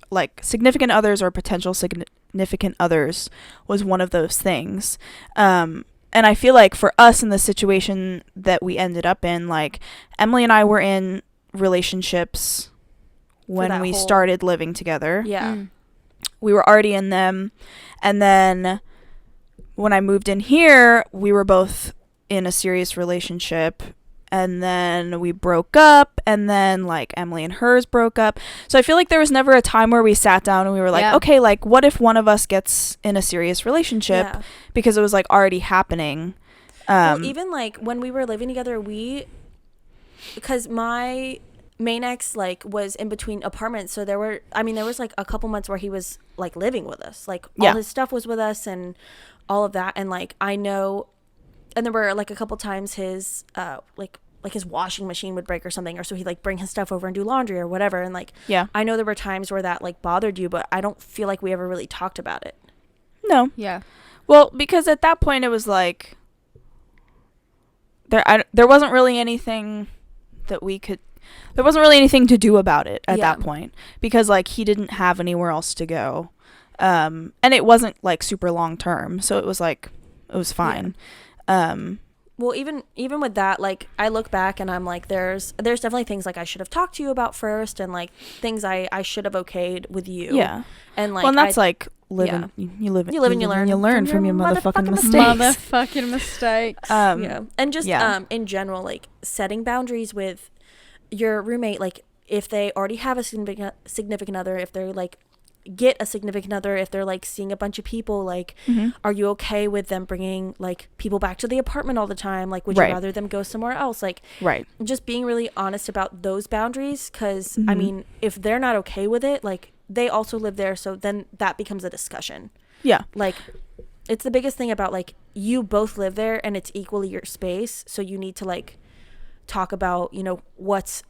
others or potential significant others was one of those things. And I feel like for us in the situation that we ended up in, like Emily and I were in relationships when we started living together. Yeah. We were already in them. And then when I moved in here, we were both in a serious relationship. And then we broke up. And then like Emily and hers broke up. So I feel like there was never a time where we sat down and we were like, okay, like what if one of us gets in a serious relationship? Yeah. Because it was like already happening. Well, even like when we were living together, because my main ex like was in between apartments, so there was like a couple months where he was like living with us, like all his stuff was with us and all of that. And like I know, and there were like a couple times his like his washing machine would break or something, or so he'd like bring his stuff over and do laundry or whatever. And like I know there were times where that like bothered you, but I don't feel like we ever really talked about it. No. Yeah. Well, because at that point it was like there wasn't really anything that there wasn't really anything to do about it at that point, because like he didn't have anywhere else to go. And it wasn't like super long term, so it was like it was fine. Well, even with that, like I look back and I'm like, there's definitely things like I should have talked to you about first, and like things I should have okayed with you. Yeah. And like, well, and that's like living. You live and you learn from your motherfucking mistakes. Motherfucking mistakes. And just in general, like setting boundaries with your roommate, like if they already have a significant other, if they're like get a significant other, if they're like seeing a bunch of people, like are you okay with them bringing like people back to the apartment all the time? Like would you rather them go somewhere else? Like just being really honest about those boundaries, because I mean, if they're not okay with it, like they also live there, so then that becomes a discussion. Like it's the biggest thing about like you both live there and it's equally your space, so you need to like talk about, you know, what's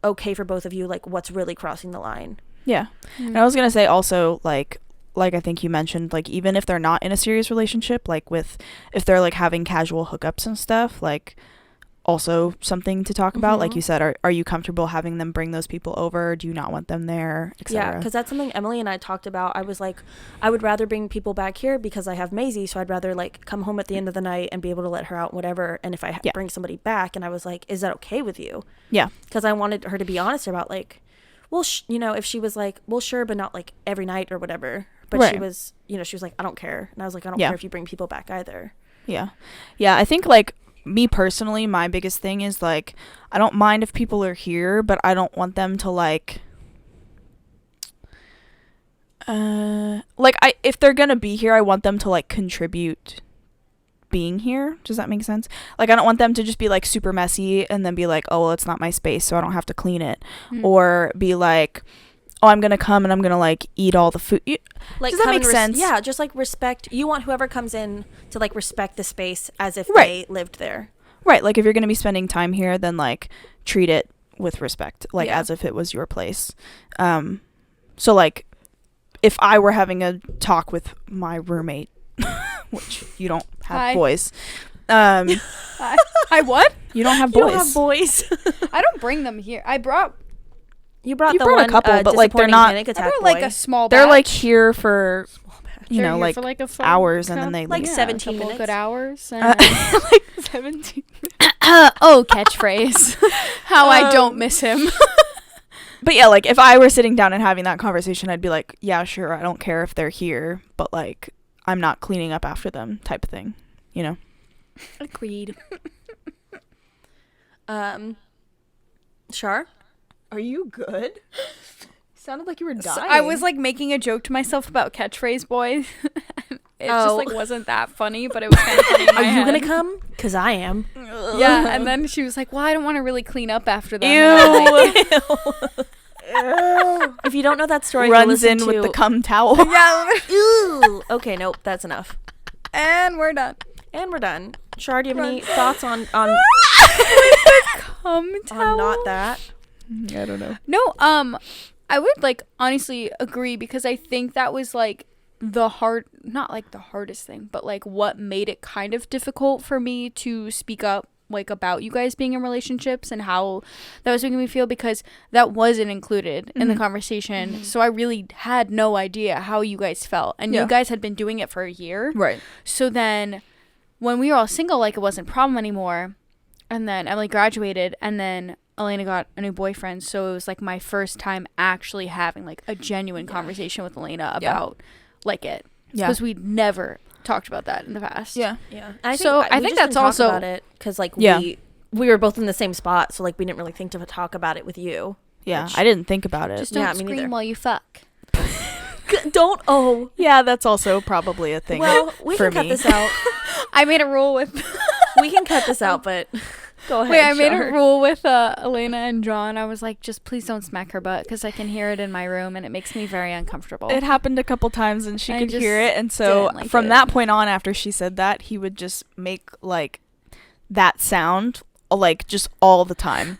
okay for both of you, like what's really crossing the line. And I was gonna say also, like I think you mentioned, like even if they're not in a serious relationship, like if they're like having casual hookups and stuff, like also something to talk about. Like you said, are you comfortable having them bring those people over? Do you not want them there, etc.? Because that's something Emily and I talked about. I was like, I would rather bring people back here because I have Maisie, so I'd rather like come home at the end of the night and be able to let her out, whatever. And if I bring somebody back, and I was like, is that okay with you? Because I wanted her to be honest about like, well, you know, if she was like, well, sure, but not like every night or whatever. But she was, you know, she was like, I don't care. And I was like, I don't care if you bring people back either. I think like me personally, my biggest thing is like, I don't mind if people are here, but I don't want them to like if they're gonna be here, I want them to like contribute being here. Does that make sense? Like I don't want them to just be like super messy and then be like, oh well, it's not my space, so I don't have to clean it. Or be like, oh, I'm gonna come and I'm gonna like eat all the food. Like, does that make sense? Yeah, just like respect. You want whoever comes in to like respect the space as if they lived there. Like if you're gonna be spending time here, then like treat it with respect, like as if it was your place. So like if I were having a talk with my roommate, which you don't have boys. I what? You don't have boys. You don't have boys. I don't bring them here. You brought a couple, but like they're not. I brought like a small batch. They're like here for, you know, like, for like hours, and then they like leave. 17 minutes. Good hours. Like 17 minutes. Oh, catchphrase. How I don't miss him. But yeah, like if I were sitting down and having that conversation, I'd be like, yeah, sure, I don't care if they're here, but like I'm not cleaning up after them, type of thing, you know. Agreed. Char, are you good? Sounded like you were dying. So I was like making a joke to myself about catchphrase boys. It just like wasn't that funny, but it was kind of funny in my head. Are you gonna come? Because I am. Yeah, and then she was like, well, I don't want to really clean up after them. Ew. If you don't know that story, runs in with the cum towel. Yeah. Ew. Okay, nope, that's enough. And we're done. Char, do you have any thoughts on cum towel? On not that? I don't know. No, I would like honestly agree, because I think that was like not like the hardest thing, but like what made it kind of difficult for me to speak up like about you guys being in relationships and how that was making me feel, because that wasn't included in the conversation. So I really had no idea how you guys felt, and you guys had been doing it for a year, right? So then when we were all single, like it wasn't a problem anymore, and then Emily graduated, and then Elaina got a new boyfriend, so it was like my first time actually having like a genuine conversation with Elaina about like it, because we'd never talked about that in the past. I think that's also about it because like we were both in the same spot, so like we didn't really think to talk about it with you. I didn't think about it. Just don't scream while you fuck. Don't. Oh yeah, that's also probably a thing. Well, we can cut this out. I made a rule with we can cut this out, but go ahead. Wait, I made a rule with Elaina and John. I was like, just please don't smack her butt, because I can hear it in my room and it makes me very uncomfortable. It happened a couple times and she could hear it, and so from that point on, after she said that, he would just make like that sound like just all the time.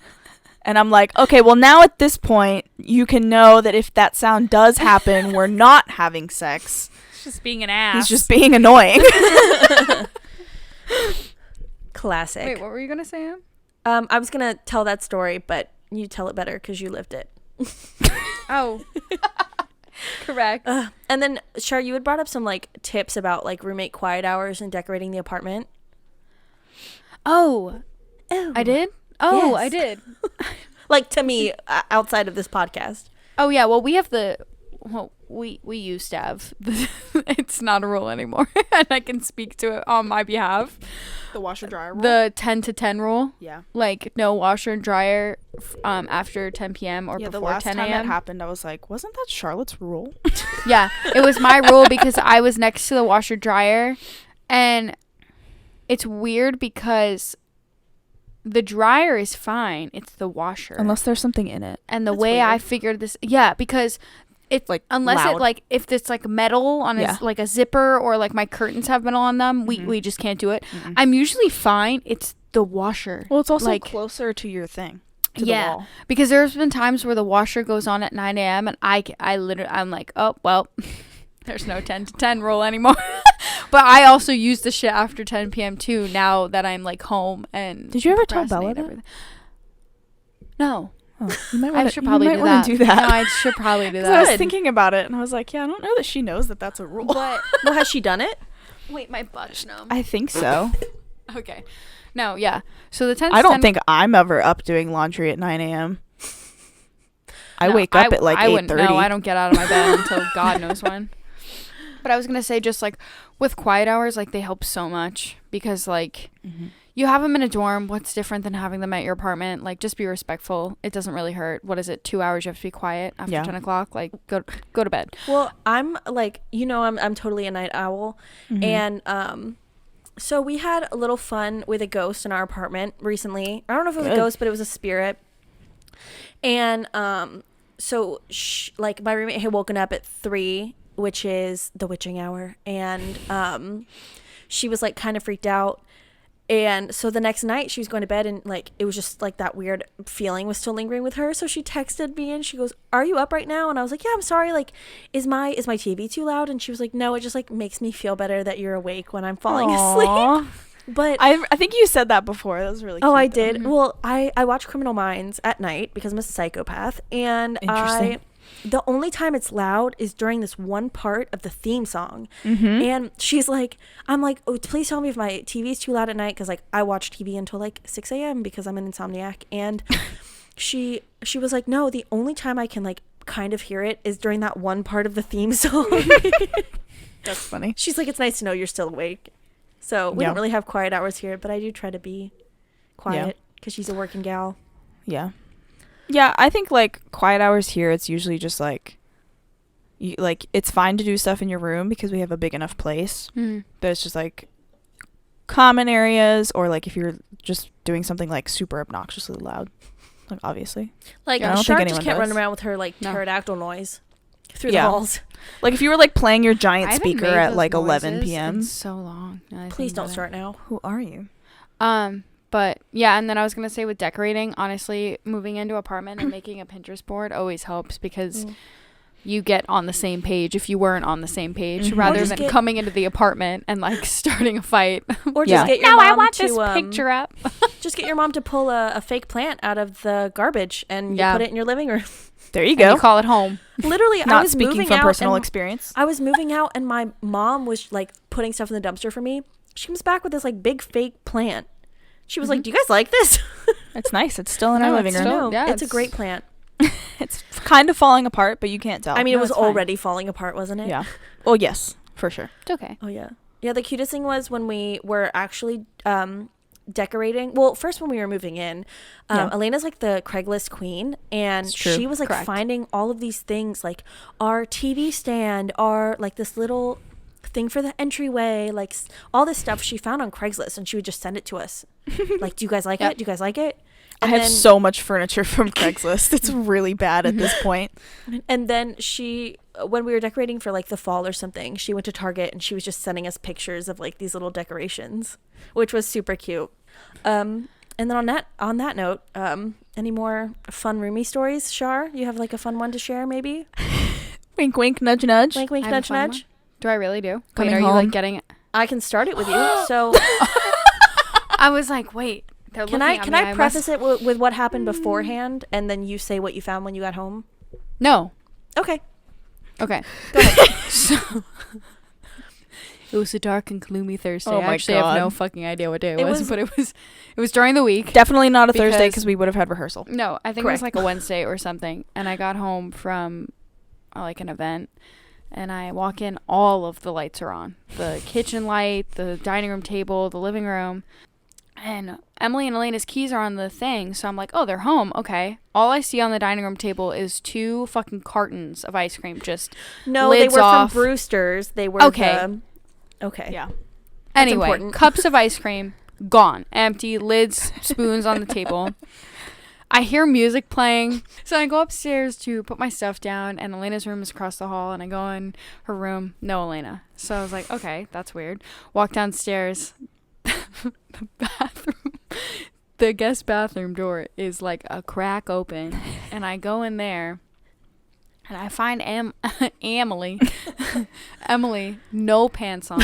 And I'm like, okay, well now at this point you can know that if that sound does happen, we're not having sex. He's just being an ass. He's just being annoying. Classic. Wait, what were you gonna say, Em? I was gonna tell that story, but you tell it better because you lived it. Oh, correct. And then Char, you had brought up some like tips about like roommate quiet hours and decorating the apartment. Oh, I did. Oh, yes. I did. Like to me, outside of this podcast. Oh yeah. Well, we used to have. It's not a rule anymore, and I can speak to it on my behalf. The washer dryer rule. The 10 to 10 rule. Yeah. Like no washer and dryer after 10 p.m. or before the last 10 time a.m. that happened, I was like, wasn't that Charlotte's rule? Yeah, it was my rule because I was next to the washer dryer, and it's weird because the dryer is fine. It's the washer. Unless there's something in it. And the That's way weird. I figured this, yeah, because it's Like, unless loud. it like if it's like metal on Yeah. like a zipper or like my curtains have metal on them, we just can't do it. Mm-mm. I'm usually fine. It's the washer. Well, it's also like closer to your thing. To yeah, the wall. because there's been times where the washer goes on at 9 a.m. and I literally I'm like, oh well, there's no 10 to 10 rule anymore. But I also use the shit after 10 p.m. too. Now that I'm like home and Did you ever tell Bella procrastinate that? everything. No, Oh, you might I wanna, should probably you might wanna do that. No, I should probably do 'Cause I was that. thinking about it, and I was like, yeah, I don't know that she knows that that's a rule. But Well, has she done it? wait, my butt's numb. I think so. Okay. No, yeah. So the 10 I don't 10 think I'm ever up doing laundry at 9 a.m. I No, wake up at like I wouldn't 8:30. know. I don't get out of my bed until God knows when. But I was going to say just like with quiet hours, like they help so much because like you have them in a dorm. What's different than having them at your apartment? Like just be respectful. It doesn't really hurt. What is it? 2 hours you have to be quiet after Yeah. 10 o'clock? Like go to bed. Well, I'm like, I'm totally a night owl. Mhm. And so we had a little fun with a ghost in our apartment recently. I don't know if it was Good. a ghost, but it was a spirit. And so like my roommate had woken up at 3, which is the witching hour, and she was like kind of freaked out. And so the next night she was going to bed, and like it was just like that weird feeling was still lingering with her. So she texted me and she goes, "Are you up right now?" And I was like, "Yeah, I'm sorry. Like, is my TV too loud?" And she was like, "No, it just like makes me feel better that you're awake when I'm falling asleep." Aw. But I think you said that before. That was really cute. oh, I though. did. Well, I watch Criminal Minds at night because I'm a psychopath, and Interesting. the only time it's loud is during this one part of the theme song. Mhm. And she's like, I'm like, "Oh, please tell me if my TV is too loud at night," because like I watch TV until like 6 a.m. because I'm an insomniac. And she was like, "No, the only time I can like kind of hear it is during that one part of the theme song." That's funny. She's like, "It's nice to know you're still awake." So we Yeah. don't really have quiet hours here, but I do try to be quiet because she's a working gal. Yeah. Yeah, I think like quiet hours here, it's usually just like it's fine to do stuff in your room because we have a big enough place. But it's just like common areas, or like if you're just doing something like super obnoxiously loud, like obviously. Like, I don't Char think just anyone can't run does. around with her like No. pterodactyl noise through Yeah. the halls. Like if you were like playing your giant I haven't speaker made at those like 11 noises p.m. in so long. now that I Please think don't about it. start now. Who are you? But yeah, and then I was gonna say with decorating, honestly, moving into apartment and making a Pinterest board always helps because you get on the same page if you weren't on the same page, Mhm. rather Or just than get- coming into the apartment and like starting a fight. Or Yeah. just get your No, mom I want to this picture up. just get your mom to pull a fake plant out of the garbage and Yeah. you put it in your living room. There you And go. you call it home. Literally, I Not was speaking moving from out personal and experience. I was moving out and my mom was like putting stuff in the dumpster for me. She comes back with this like big fake plant. She was like, "Do you guys like this?" It's nice. It's still in No, our it's living room. still- No, yeah, it's a great plant. It's kind of falling apart, but you can't tell. I mean, No, it was it's fine. already falling apart, wasn't it? Yeah. Well, yes, for sure. It's okay. Oh yeah. Yeah, the cutest thing was when we were actually decorating. Well, first when we were moving in, Yeah. Elena's like the Craigslist queen, and It's true. she was like Correct. finding all of these things, like our TV stand, our like this little thing for the entryway, like all this stuff she found on Craigslist, and she would just send it to us. Like, "Do you guys like Yep. it? Do you guys like it?" I And have then- so much furniture from Craigslist. It's really bad at this point. And then she, when we were decorating for like the fall or something, she went to Target and she was just sending us pictures of like these little decorations, which was super cute. And then on that note, any more fun roomie stories, Char? You have like a fun one to share, maybe? Wink, wink, nudge, nudge. Wink, wink, I have a nudge, fun nudge. one. Do I really do? Coming Wait, are you home. like getting? I can start it with you. So I was like, wait. They're can looking I at can me. I must- preface it with what happened beforehand, and then you say what you found when you got home? No. Okay. Okay. Go ahead. So it was a dark and gloomy Thursday. Oh I my actually have no God. fucking idea what day It it was, was- but it was during the week. Definitely not a Thursday Because- because we would have had rehearsal. No, I think it was Correct. like a Wednesday or something. And I got home from like an event, and I walk in, all of the lights are on. The kitchen light, the dining room table, the living room. And Emily and Elena's keys are on the thing, so I'm like, oh, they're home. Okay. All I see on the dining room table is 2 fucking cartons of ice cream, just No, lids they were off. from Brewster's. They were Okay. Okay. Yeah. That's Anyway, important. cups of ice cream, gone. Empty, lids, spoons on the table. I hear music playing, so I go upstairs to put my stuff down, and Elena's room is across the hall, and I go in her room. No Elena. So I was like, okay, that's weird. Walk downstairs. The bathroom, the guest bathroom door is like a crack open, and I go in there, and I find Emily, no pants on.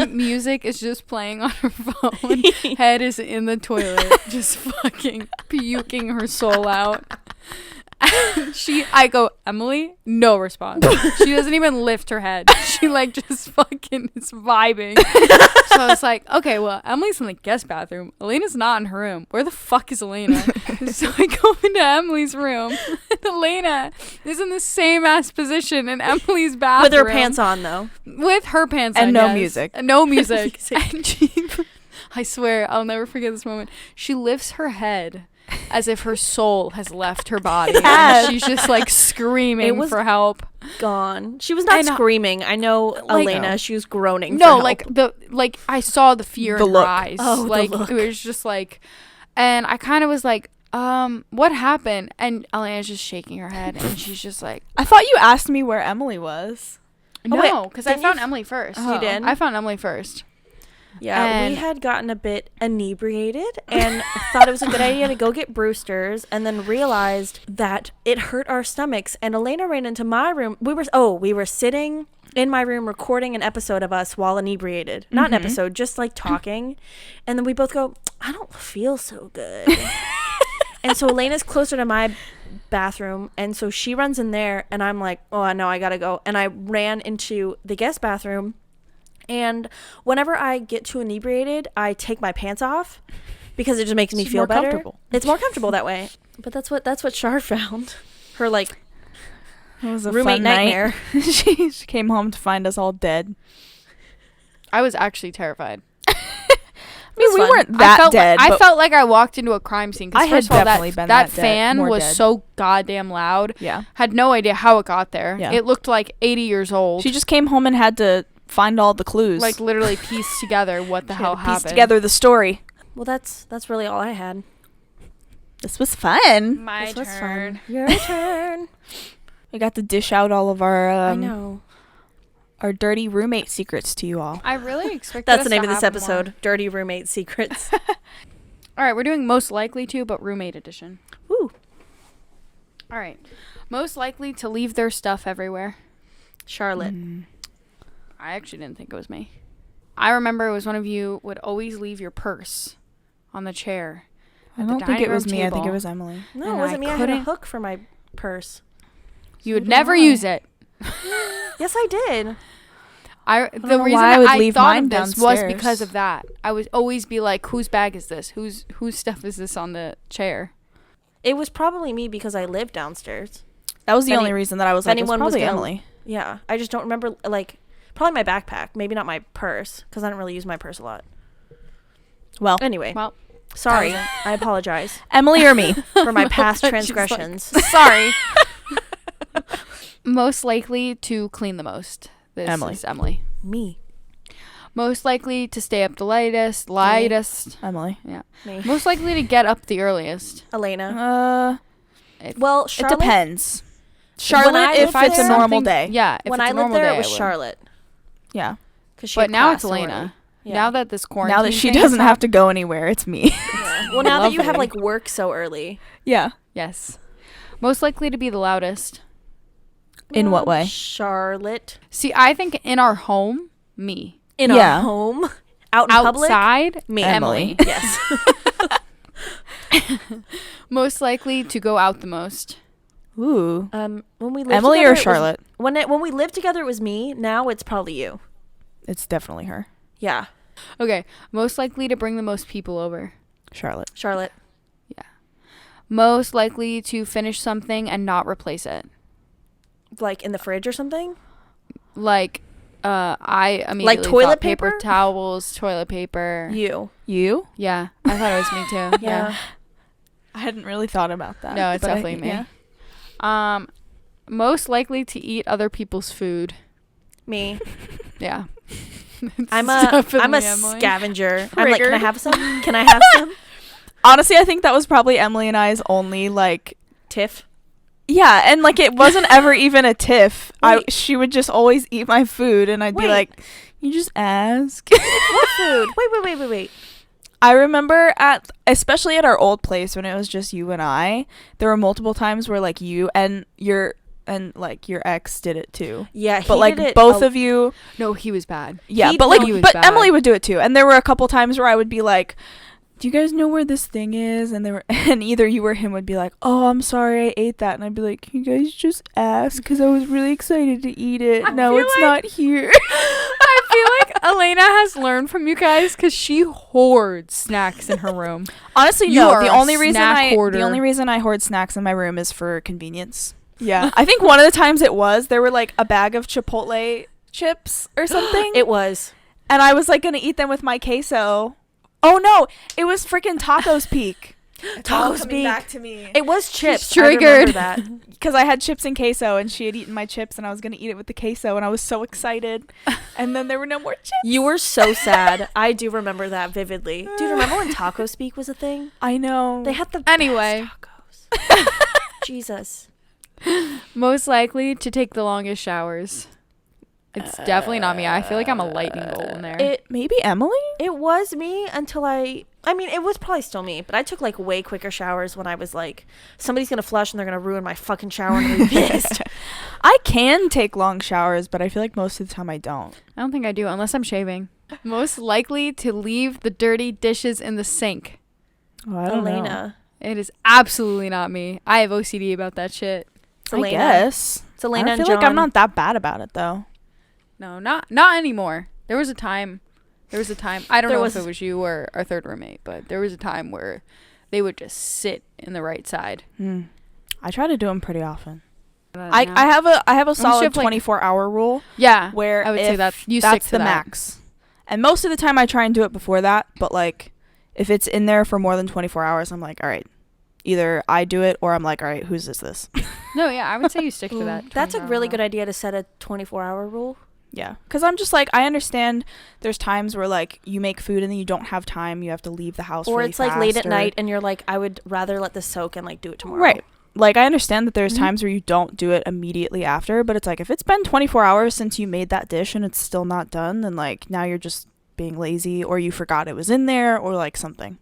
Music is just playing on her phone. Head is in the toilet, just fucking puking her soul out. I go, Emily, no response. She doesn't even lift her head. She like just fucking is vibing. So I was like, okay, well, Emily's in the guest bathroom. Elena's not in her room. Where the fuck is Elena? So I go into Emily's room. And Elena is in the same ass position in Emily's bathroom. With her pants on, though. With her pants on, And no yes. music. And no music. And I swear, I'll never forget this moment. She lifts her head as if her soul has left her body. Yes. And she's just like screaming for help. Gone. She was not screaming. I know, like, Elaina. She was groaning. No, for help. like I saw the fear The in look. her eyes. Oh, the like look. it was just like, and I kind of was like, what happened? And Elena's just shaking her head, and she's just like, I thought you asked me where Emily was. no, because I didn't found you Emily first. You did? I found Emily first. Yeah, And- we had gotten a bit inebriated and thought it was a good idea to go get Brewster's, and then realized that it hurt our stomachs. And Elaina ran into my room. We were sitting in my room recording an episode of us while inebriated. Not an episode, just like talking. And then we both go, I don't feel so good. And so Elena's closer to my bathroom, and so she runs in there, and I'm like, oh no, I gotta go. And I ran into the guest bathroom. And whenever I get too inebriated, I take my pants off because it just makes me feel more better. comfortable. It's more comfortable that way. But that's what Char found. Her like It was a roommate fun night. nightmare. she came home to find us all dead. I was actually terrified. I mean, we fun. weren't that dead. I but felt like I walked into a crime scene. I Because had first of all, definitely that been that that dead, fan more was dead. so goddamn loud. yeah. Had no idea how it got there. Yeah. It looked like 80 years old. She just came home and had to find all the clues. like literally piece together what the She hell had to piece happened. together the story. Well, that's really all I had. This was fun. My This was turn. fun. Your turn. We got to dish out all of our I know. our dirty roommate secrets to you all. I really expected That's us the name to of this have episode. more. Dirty Roommate Secrets. All right, we're doing most likely to, but roommate edition. Woo. All right. Most likely to leave their stuff everywhere. Charlotte. I actually didn't think it was me. I remember it was one of you would always leave your purse on the chair. I at the don't think it dining was room me. I think table. it was Emily. No, And it wasn't I me. I had a couldn't- hook for my purse. You would don't never know. use it. Yes, I did. The know reason why I would I leave thought mine of this was downstairs. because of that. I would always be like, whose bag is this? Whose stuff is this on the chair? It was probably me because I lived downstairs. That was the Any- only reason that I was like, it's anyone was probably gonna- Emily. Yeah, I just don't remember, like, probably my backpack. Maybe not my purse, because I don't really use my purse a lot. Well, Anyway, Well, sorry. that I apologize Emily or me? for my past She's like- transgressions. sorry. Most likely to clean the most. This Emily. is Emily. Me. Most likely to stay up the lightest. Emily. Yeah. Me. Most likely to get up the earliest. Elena. It Well, Charlotte. depends. When Charlotte, I if lived it's a there- normal day. Yeah. If When it's I a lived normal there, day, it was I would. Charlotte. Yeah. Cause she But had now it's class so early. Elaina. Yeah. Now that this quarantine Now that she thing doesn't is have to go anywhere, it's me. Yeah. Well, now that you have, Lovely. like, work so early. Yeah. Yes. Most likely to be the loudest. In what way? Charlotte. See, I think in our home, me. In Yeah. our home. Out in public. Outside, Me. Emily. Yes. Most likely to go out the most. Ooh. When we lived Emily together, or it was- Charlotte? when we lived together, it was me. Now it's probably you. It's definitely her. Yeah, Okay. Most likely to bring the most people over. Charlotte. Charlotte. Most likely to finish something and not replace it. like in the fridge or something? Like, I immediately toilet thought paper? towels, toilet paper. You. Yeah, I thought it was me too. Yeah. I hadn't really thought about that. No, it's but definitely me. Yeah. Most likely to eat other people's food. Me. Yeah. I'm a Emily. scavenger. I'm like, can I Triggered. have some? Can I have some? Honestly, I think that was probably Emily and I's only like. Tiff. Yeah, and like it wasn't ever even a tiff. Wait. She would just always eat my food, and I'd be Wait. like, "You just ask." What food? Wait. I remember especially at our old place when it was just you and I, there were multiple times where like you and your ex did it too. Yeah, But like did it both of you, No, he was bad. yeah, He- but no, like he was but bad. Emily would do it too. And there were a couple times where I would be like, "Do you guys know where this thing is?" And either you or him would be like, "Oh, I'm sorry, I ate that." And I'd be like, "Can you guys just ask? Because I was really excited to eat it. No, feel it's like- not here." I feel like Elaina has learned from you guys because she hoards snacks in her room. Honestly, You no. are The a only reason snack hoarder. the only reason I hoard snacks in my room is for convenience. Yeah, I think one of the times there were like a bag of Chipotle chips or something. It was. And I was like gonna eat them with my queso. Oh no, it was freaking Tacos Peak. Tacos coming Peak. back to me. It was chips. triggered. I remember that. Because I had chips and queso, and she had eaten my chips, and I was gonna eat it with the queso, and I was so excited. And then there were no more chips. You were so sad. I do remember that vividly. Dude, remember when Taco Speak was a thing? I know. They had the Anyway. best tacos. Jesus. Most likely to take the longest showers. It's definitely not me. I feel like I'm a lightning bolt in there. Maybe Emily. It was me until I mean, it was probably still me, but I took like way quicker showers when I was like, somebody's gonna flush and they're gonna ruin my fucking shower and I'm gonna be pissed. I can take long showers, but I feel like most of the time I don't. I don't think I do unless I'm shaving. Most likely to leave the dirty dishes in the sink. Oh, I don't know. Elena. It is absolutely not me. I have OCD about that shit. It's I Elena. guess. It's Elena I and feel like I'm John. not that bad about it though. No, not anymore. There was a time. I don't There know was- if it was you or our third roommate, but there was a time where they would just sit in the right side. I try to do them pretty often. Yeah. I have a solid have, like- 24-hour rule Yeah, where I would say if that you that's stick to the that. max. And most of the time I try and do it before that, but like if it's in there for more than 24 hours, I'm like, all right, either I do it or I'm like, all right, whose is this? No, yeah, I would say you stick to that. That's a 24 really hour good rule. idea to set a 24-hour rule. Yeah, because I'm just like, I understand there's times where like you make food and then you don't have time, you have to leave the house Or really it's like late fast, at night and you're like, I would rather let this soak and like do it tomorrow. Right. Like I understand that there's Mhm. times where you don't do it immediately after, but it's like if it's been 24 hours since you made that dish and it's still not done, then like now you're just being lazy or you forgot it was in there or like something.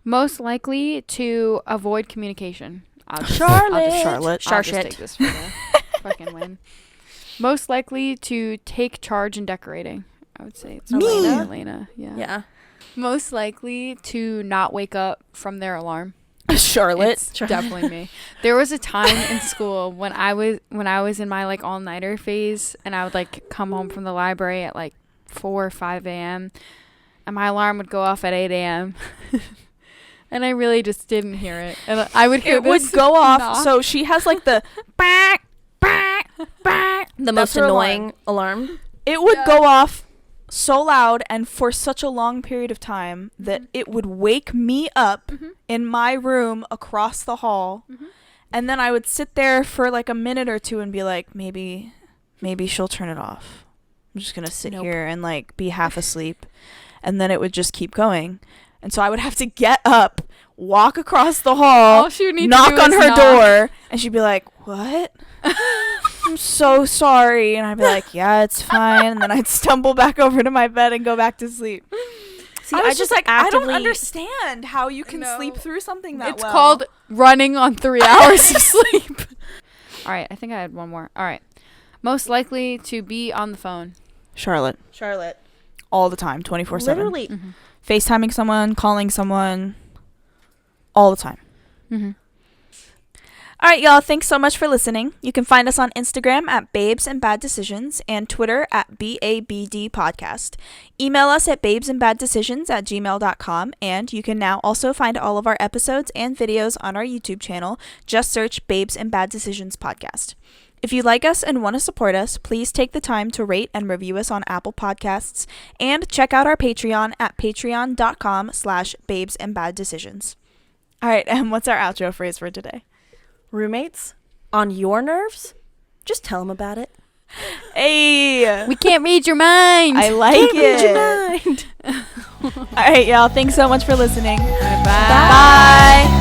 Most likely to avoid communication. Charlotte. Charlotte. I'll just Shit. take this for the fucking win. Most likely to take charge in decorating. I would say it's Me. Elena. Yeah. Yeah. Most likely to not wake up from their alarm. Charlotte. It's definitely me. There was a time in school when I was in my like all-nighter phase and I would like come home from the library at like 4 or 5 a.m. and my alarm would go off at 8 a.m. And I really just didn't hear it. And I would hear It would this go off. knock. So she has like the back. The That's most her annoying alarm. It would Yeah. go off so loud and for such a long period of time that it would wake me up in my room across the hall. And then I would sit there for like a minute or two and be like, maybe she'll turn it off. I'm just going to sit Nope. here and like be half asleep. And then it would just keep going. And so I would have to get up, walk across the hall, All she would need knock to do on is her knock. door, and she'd be like, "What? I'm so sorry." And I'd be like, "Yeah, it's fine." And then I'd stumble back over to my bed and go back to sleep. See, I was just like, I don't actively understand how you can No. sleep through something that It's well. called running on 3 hours of sleep. All right, I think I had one more. All right. Most likely to be on the phone. Charlotte Charlotte. all the time, 24/7. Literally. FaceTiming someone, calling someone, all the time. All right, y'all. Thanks so much for listening. You can find us on Instagram at Babes and Bad Decisions and Twitter at BABD Podcast. Email us at babesandbaddecisions@gmail.com, and you can now also find all of our episodes and videos on our YouTube channel. Just search Babes and Bad Decisions Podcast. If you like us and want to support us, please take the time to rate and review us on Apple Podcasts and check out our Patreon at patreon.com/babesandbaddecisions. All right, and what's our outro phrase for today? Roommates, on your nerves? Just tell them about it. Hey, We can't read your mind. I like Can't read your it. mind. All right, y'all. Thanks so much for listening. Bye. Bye.